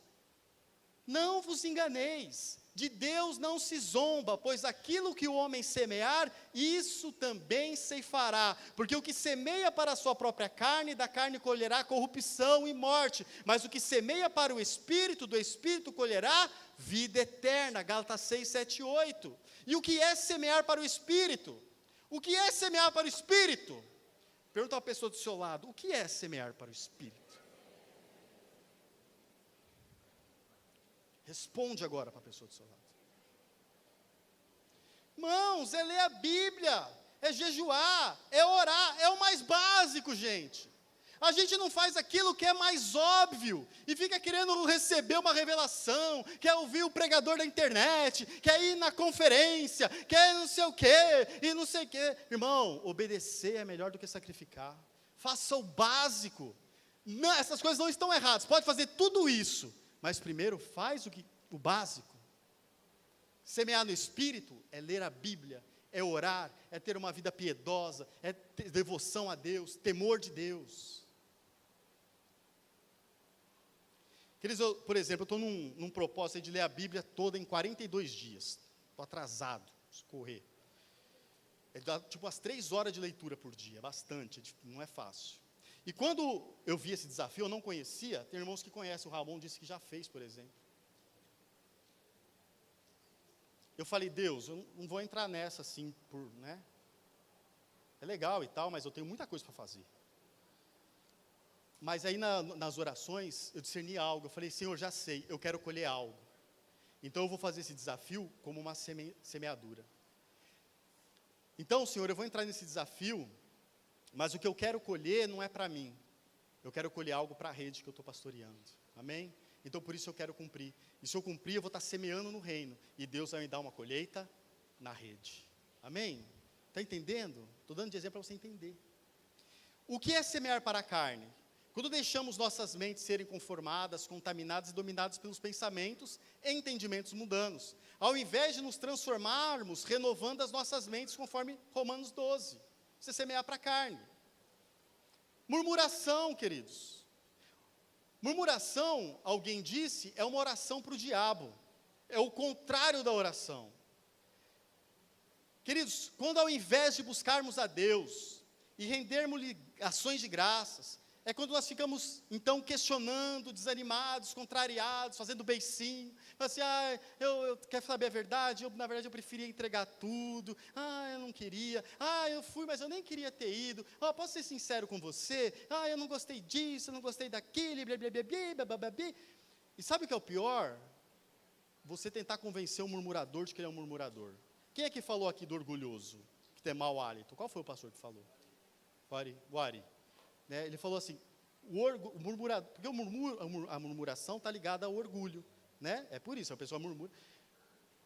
não vos enganeis, de Deus não se zomba, pois aquilo que o homem semear, isso também ceifará, porque o que semeia para a sua própria carne, da carne colherá corrupção e morte, mas o que semeia para o Espírito, do Espírito colherá vida eterna, Gálatas 6, 7 e 8, e o que é semear para o Espírito? O que é semear para o Espírito? Pergunta a pessoa do seu lado, o que é semear para o Espírito? Responde agora para a pessoa do seu lado. Irmãos, é ler a Bíblia, é jejuar, é orar, é o mais básico, gente. A gente não faz aquilo que é mais óbvio, e fica querendo receber uma revelação, quer ouvir o pregador da internet, quer ir na conferência, quer não sei o quê, e não sei o quê. Irmão, obedecer é melhor do que sacrificar. Faça o básico. Não, essas coisas não estão erradas, pode fazer tudo isso, mas primeiro faz o básico. Semear no Espírito é ler a Bíblia, é orar, é ter uma vida piedosa, é ter devoção a Deus, temor de Deus. Queridos, por exemplo, eu estou num propósito de ler a Bíblia toda em 42 dias. Estou atrasado, preciso correr. Dá tipo umas 3 horas de leitura por dia, bastante, não é fácil. E quando eu vi esse desafio, eu não conhecia, tem irmãos que conhecem, o Ramon disse que já fez, por exemplo. Eu falei, Deus, eu não vou entrar nessa assim, né? É legal e tal, mas eu tenho muita coisa para fazer. Mas aí nas orações, eu discerni algo, eu falei, Senhor, já sei, eu quero colher algo. Então eu vou fazer esse desafio como uma semeadura. Então, Senhor, eu vou entrar nesse desafio, mas o que eu quero colher não é para mim. Eu quero colher algo para a rede que eu estou pastoreando. Amém? Então por isso eu quero cumprir. E se eu cumprir, eu vou estar semeando no reino. E Deus vai me dar uma colheita na rede. Amém? Está entendendo? Estou dando de exemplo para você entender. O que é semear para a carne? Quando deixamos nossas mentes serem conformadas, contaminadas e dominadas pelos pensamentos e entendimentos mundanos, ao invés de nos transformarmos, renovando as nossas mentes, conforme Romanos 12, você semear para a carne. Murmuração, queridos. Murmuração, alguém disse, é uma oração para o diabo, é o contrário da oração. Queridos, quando ao invés de buscarmos a Deus e rendermos-lhe ações de graças, é quando nós ficamos, então, questionando, desanimados, contrariados, fazendo beicinho, assim, eu quero saber a verdade, na verdade eu preferia entregar tudo, eu não queria, eu fui, mas eu nem queria ter ido, posso ser sincero com você, eu não gostei disso, eu não gostei daquilo, blá, blá, blá, blá, blá, blá, blá. E sabe o que é o pior? Você tentar convencer um murmurador de que ele é um murmurador. Quem é que falou aqui do orgulhoso, que tem mau hálito? Qual foi o pastor que falou? Guari. Né, ele falou assim, porque a murmuração está ligada ao orgulho, né? É por isso, a pessoa murmura,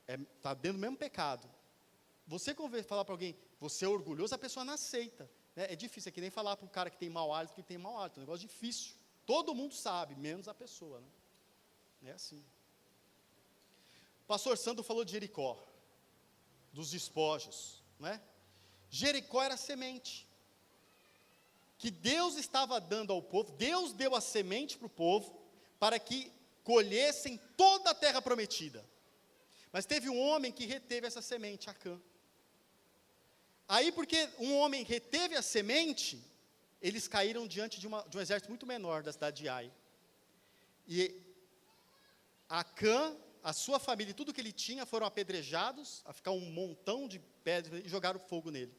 está dentro do mesmo pecado. Você falar para alguém, você é orgulhoso, a pessoa não aceita, né? É difícil, é que nem falar para um cara que tem mau hálito, é um negócio difícil, todo mundo sabe, menos a pessoa, né? É assim. O pastor Sandro falou de Jericó, dos despojos, né? Jericó era semente, que Deus estava dando ao povo, Deus deu a semente para o povo, para que colhessem toda a terra prometida. Mas teve um homem que reteve essa semente, Acã. Aí, porque um homem reteve a semente, eles caíram diante de um exército muito menor da cidade de Ai. E Acã, a sua família e tudo que ele tinha foram apedrejados, a ficar um montão de pedras, e jogaram fogo nele.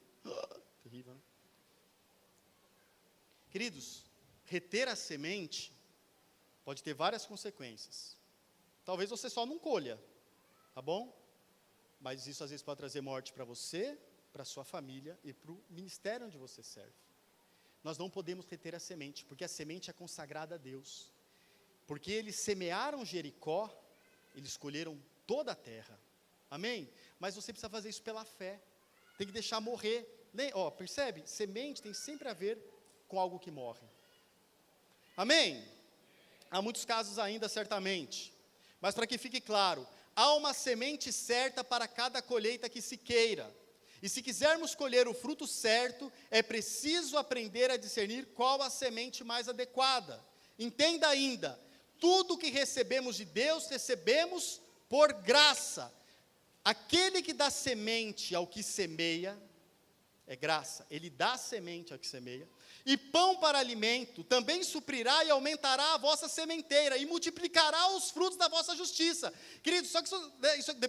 Terrível, né? Queridos, reter a semente pode ter várias consequências. Talvez você só não colha, tá bom? Mas isso às vezes pode trazer morte para você, para a sua família e para o ministério onde você serve. Nós não podemos reter a semente, porque a semente é consagrada a Deus. Porque eles semearam Jericó, eles colheram toda a terra. Amém? Mas você precisa fazer isso pela fé. Tem que deixar morrer. Percebe? Semente tem sempre a ver com algo que morre. Amém? Há muitos casos ainda, certamente. Mas para que fique claro, há uma semente certa para cada colheita que se queira. E se quisermos colher o fruto certo, é preciso aprender a discernir qual a semente mais adequada. Entenda ainda, tudo que recebemos de Deus, recebemos por graça. Aquele que dá semente ao que semeia, é graça, ele dá semente ao que semeia, e pão para alimento, também suprirá e aumentará a vossa sementeira, e multiplicará os frutos da vossa justiça. Queridos, só que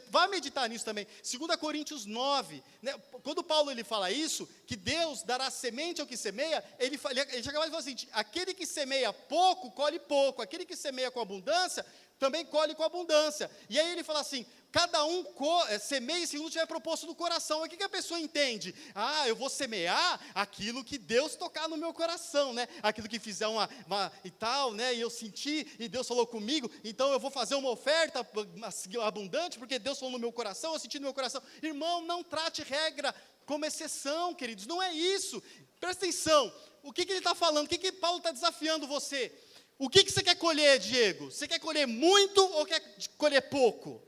vai meditar nisso também, 2 Coríntios 9, né, quando Paulo ele fala isso, que Deus dará semente ao que semeia, ele chega mais e fala assim, aquele que semeia pouco, colhe pouco, aquele que semeia com abundância, também colhe com abundância. E aí ele fala assim, cada um semeia segundo tiver proposto no coração. Aí o que a pessoa entende? Eu vou semear aquilo que Deus tocar no meu coração, né? Aquilo que fizer uma e tal, né? E eu senti, e Deus falou comigo, então eu vou fazer uma oferta abundante, porque Deus falou no meu coração, eu senti no meu coração. Irmão, não trate regra como exceção, queridos, não é isso. Presta atenção, o que ele está falando? O que Paulo está desafiando você? O que você quer colher, Diego? Você quer colher muito ou quer colher pouco?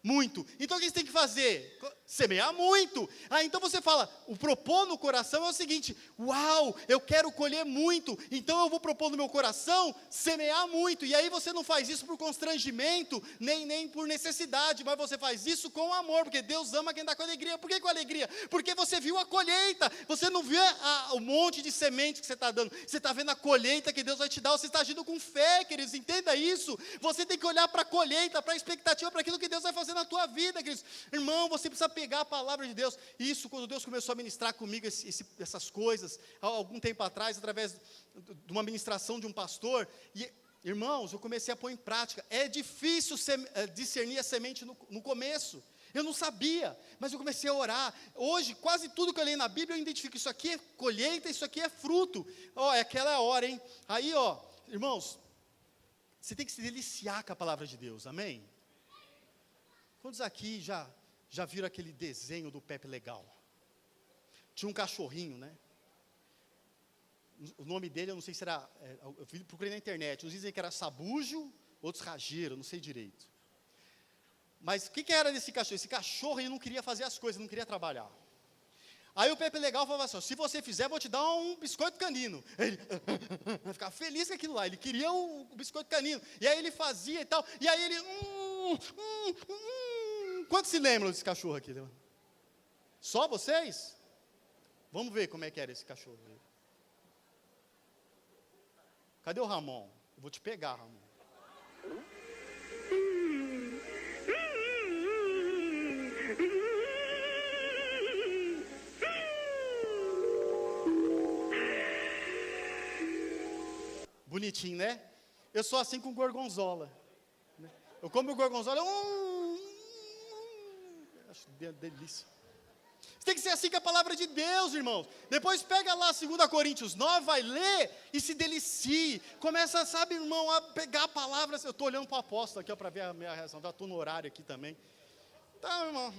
Muito. Então o que você tem que fazer? Semear muito. Então você fala, o propor no coração é o seguinte: uau, eu quero colher muito, então eu vou propor no meu coração semear muito. E aí você não faz isso por constrangimento, nem por necessidade, mas você faz isso com amor, porque Deus ama quem dá com alegria. Por que com alegria? Porque você viu a colheita, você não viu o monte de semente que você está dando, você está vendo a colheita que Deus vai te dar, você está agindo com fé, queridos, entenda isso. Você tem que olhar para a colheita, para a expectativa, para aquilo que Deus vai fazer na tua vida, queridos. Irmão, você precisa pegar a palavra de Deus. Isso, quando Deus começou a ministrar comigo essas coisas, há algum tempo atrás, através de uma ministração de um pastor, e, irmãos, eu comecei a pôr em prática. É difícil discernir a semente no começo. Eu não sabia, mas eu comecei a orar. Hoje, quase tudo que eu leio na Bíblia, eu identifico, isso aqui é colheita, isso aqui é fruto. Aquela é a hora, hein? Aí, irmãos, você tem que se deliciar com a palavra de Deus, amém? Quantos aqui já viram aquele desenho do Pepe Legal? Tinha um cachorrinho, né? O nome dele, eu não sei se era, eu procurei na internet, uns dizem que era Sabujo, outros Rageiro, não sei direito. Mas o que era desse cachorro? Esse cachorro, ele não queria fazer as coisas, não queria trabalhar. Aí o Pepe Legal falava assim: se você fizer, eu vou te dar um biscoito canino. Ele ficava feliz com aquilo lá, ele queria o biscoito canino. E aí ele fazia e tal, e aí ele... Quantos se lembram desse cachorro aqui? Só vocês? Vamos ver como é que era esse cachorro. Cadê o Ramon? Eu vou te pegar, Ramon. Bonitinho, né? Eu sou assim com gorgonzola. Eu como o gorgonzola, acho delícia. Você tem que ser assim com a palavra de Deus, irmãos. Depois pega lá 2 Coríntios 9, vai ler e se delicie. Começa, sabe, irmão, a pegar a palavra. Eu estou olhando para o apóstolo aqui, para ver a minha reação. Já estou no horário aqui também. Tá, irmão.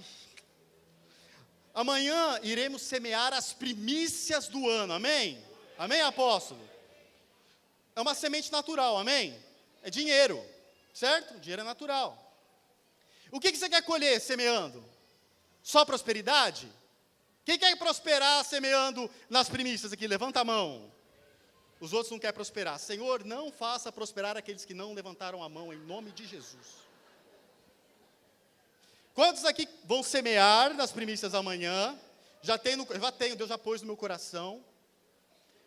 Amanhã iremos semear as primícias do ano, amém? Amém, apóstolo? É uma semente natural, amém? É dinheiro, certo? Dinheiro é natural. O que você quer colher semeando? Só prosperidade? Quem quer prosperar semeando nas primícias aqui? Levanta a mão. Os outros não querem prosperar. Senhor, não faça prosperar aqueles que não levantaram a mão, em nome de Jesus. Quantos aqui vão semear nas primícias amanhã? Já tenho, Deus já pôs no meu coração.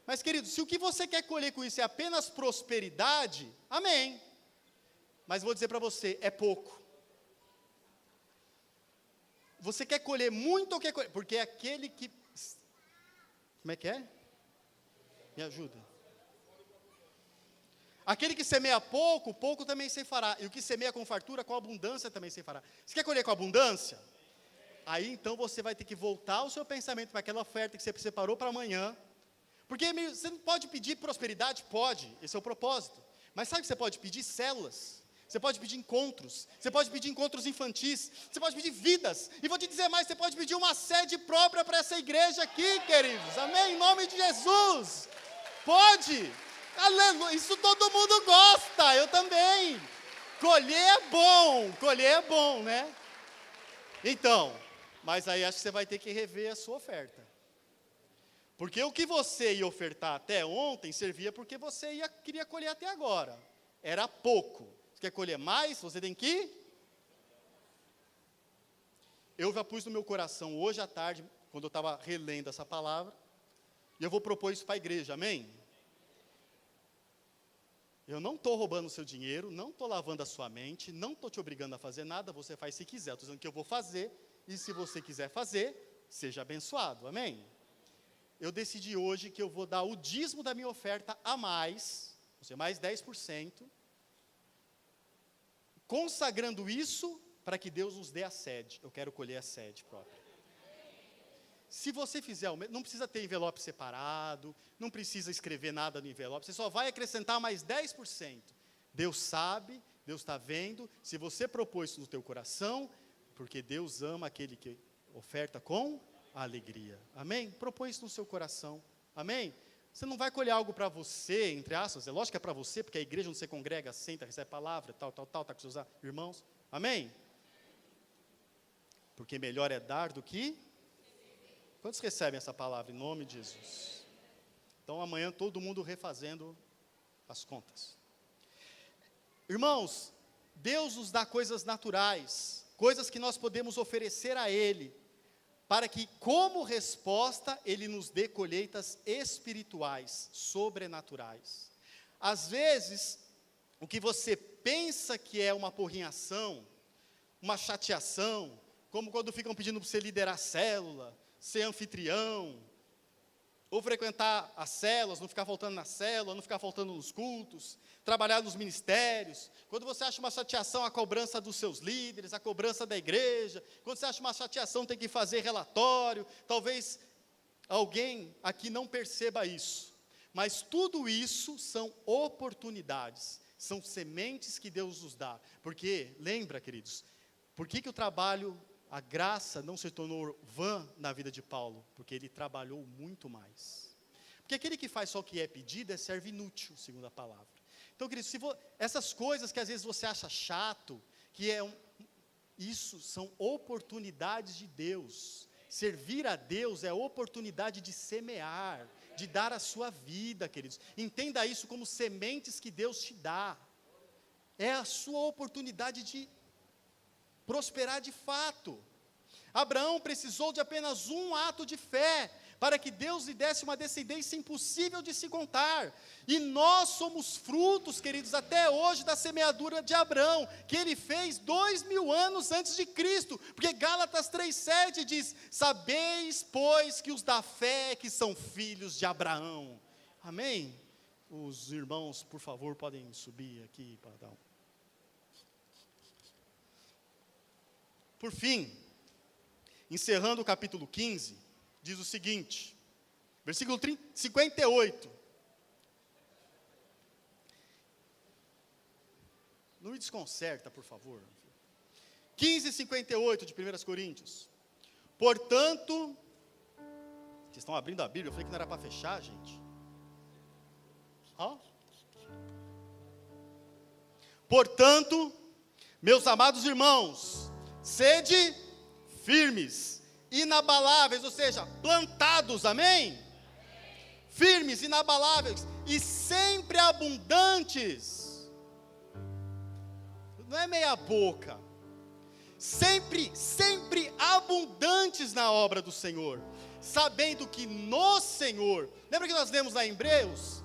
Mas, querido, se o que você quer colher com isso é apenas prosperidade, amém. Mas vou dizer para você, é pouco. Você quer colher muito ou quer colher? Porque é aquele que... Como é que é? Me ajuda. Aquele que semeia pouco, pouco também se fará. E o que semeia com fartura, com abundância também se fará. Você quer colher com abundância? Aí então você vai ter que voltar o seu pensamento para aquela oferta que você separou para amanhã. Porque você não pode pedir prosperidade? Pode, esse é o propósito. Mas sabe o que você pode pedir? Células. Você pode pedir encontros. Você pode pedir encontros infantis. Você pode pedir vidas. E vou te dizer mais, você pode pedir uma sede própria para essa igreja aqui, queridos. Amém? Em nome de Jesus. Pode. Aleluia. Isso todo mundo gosta. Eu também. Colher é bom, né? Então, mas aí acho que você vai ter que rever a sua oferta. Porque o que você ia ofertar até ontem servia porque você queria colher até agora. Era pouco. Você quer colher mais? Você tem que ir. Eu já pus no meu coração hoje à tarde, quando eu estava relendo essa palavra, e eu vou propor isso para a igreja, amém? Eu não estou roubando o seu dinheiro, não estou lavando a sua mente, não estou te obrigando a fazer nada, você faz se quiser. Estou dizendo que eu vou fazer, e se você quiser fazer, seja abençoado, amém? Eu decidi hoje que eu vou dar o dízimo da minha oferta a mais, ou seja, mais 10%, consagrando isso para que Deus nos dê a sede. Eu quero colher a sede própria. Se você fizer o mesmo, não precisa ter envelope separado, não precisa escrever nada no envelope, você só vai acrescentar mais 10%. Deus sabe, Deus está vendo, se você propôs isso no teu coração, porque Deus ama aquele que oferta com alegria. Amém? Propõe isso no seu coração. Amém? Você não vai colher algo para você, entre aspas, é lógico que é para você, porque a igreja onde você congrega, senta, recebe palavra, tal, está com seus irmãos. Amém? Porque melhor é dar do que... Quantos recebem essa palavra em nome de Jesus? Então amanhã todo mundo refazendo as contas. Irmãos, Deus nos dá coisas naturais, coisas que nós podemos oferecer a Ele, para que como resposta Ele nos dê colheitas espirituais, sobrenaturais. Às vezes, o que você pensa que é uma porrinhação, uma chateação, como quando ficam pedindo para você liderar a célula, ser anfitrião, ou frequentar as células, não ficar faltando na célula, não ficar faltando nos cultos, trabalhar nos ministérios. Quando você acha uma chateação, a cobrança dos seus líderes, a cobrança da igreja. Quando você acha uma chateação, tem que fazer relatório. Talvez alguém aqui não perceba isso. Mas tudo isso são oportunidades, são sementes que Deus nos dá. Porque, lembra, queridos, por que o trabalho... A graça não se tornou vã na vida de Paulo, porque ele trabalhou muito mais. Porque aquele que faz só o que é pedido é servo inútil, segundo a palavra. Então, querido, essas coisas que às vezes você acha chato, isso são oportunidades de Deus. Servir a Deus é oportunidade de semear, de dar a sua vida, queridos. Entenda isso como sementes que Deus te dá. É a sua oportunidade de prosperar de fato. Abraão precisou de apenas um ato de fé, para que Deus lhe desse uma descendência impossível de se contar, e nós somos frutos, queridos, até hoje da semeadura de Abraão, que ele fez 2000 anos antes de Cristo, porque Gálatas 3,7 diz, sabeis, pois, que os da fé que são filhos de Abraão. Amém? Os irmãos, por favor, podem subir aqui para dar um... Por fim, encerrando o capítulo 15, diz o seguinte, versículo 58. Não me desconcerta, por favor. 15:58 de 1 Coríntios. Portanto, vocês estão abrindo a Bíblia, eu falei que não era para fechar, gente. Portanto, meus amados irmãos, sede firmes, inabaláveis, ou seja, plantados, amém? Firmes, inabaláveis e sempre abundantes. Não é meia boca. Sempre abundantes na obra do Senhor, sabendo que no Senhor, lembra que nós lemos lá em Hebreus?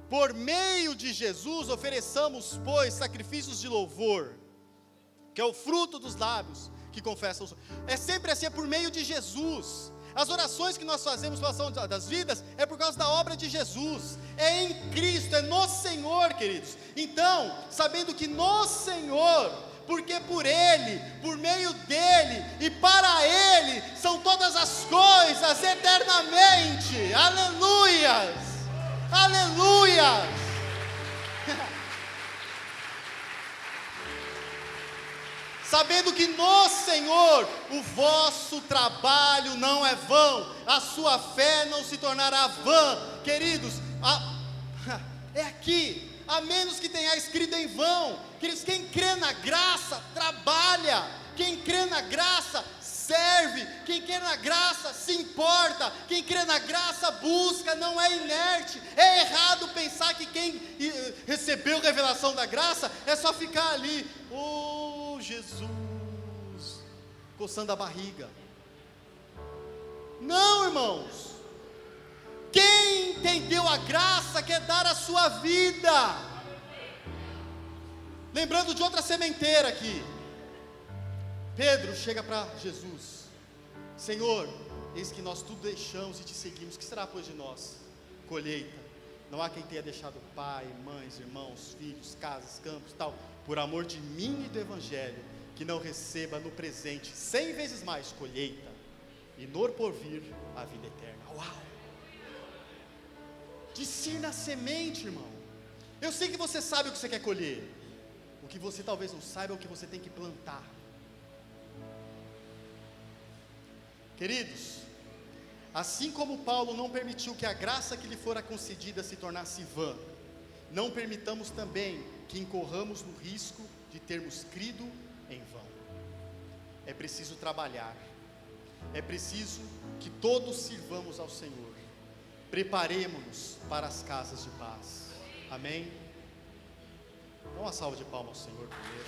Por meio de Jesus ofereçamos, pois, sacrifícios de louvor, que é o fruto dos lábios que confessam. É sempre assim, é por meio de Jesus. As orações que nós fazemos pela salvação das vidas é por causa da obra de Jesus. É em Cristo, é no Senhor, queridos. Então, sabendo que no Senhor, porque por Ele, por meio dEle e para Ele são todas as coisas eternamente. Aleluias! Aleluias! Sabendo que no Senhor o vosso trabalho não é vão, a sua fé não se tornará vã, queridos, é aqui, a menos que tenha escrito em vão, queridos, quem crê na graça, trabalha, quem crê na graça, serve, quem crê na graça, se importa, quem crê na graça, busca, não é inerte. É errado pensar que quem recebeu revelação da graça, é só ficar ali, Jesus, coçando a barriga. Não, irmãos, quem entendeu a graça quer dar a sua vida. Lembrando de outra sementeira aqui, Pedro chega para Jesus, Senhor, eis que nós tudo deixamos e te seguimos, que será pois de nós? Colheita. Não há quem tenha deixado pai, mães, irmãos, filhos, casas, campos, tal, por amor de mim e do Evangelho, que não receba no presente 100 vezes mais colheita, e no porvir a vida eterna. Uau! Discirna a semente, irmão. Eu sei que você sabe o que você quer colher. O que você talvez não saiba é o que você tem que plantar. Queridos, assim como Paulo não permitiu que a graça que lhe fora concedida se tornasse vã, não permitamos também que incorramos no risco de termos crido em vão. É preciso trabalhar, é preciso que todos sirvamos ao Senhor. Preparemo-nos para as casas de paz. Amém? Dá uma salva de palmas ao Senhor primeiro.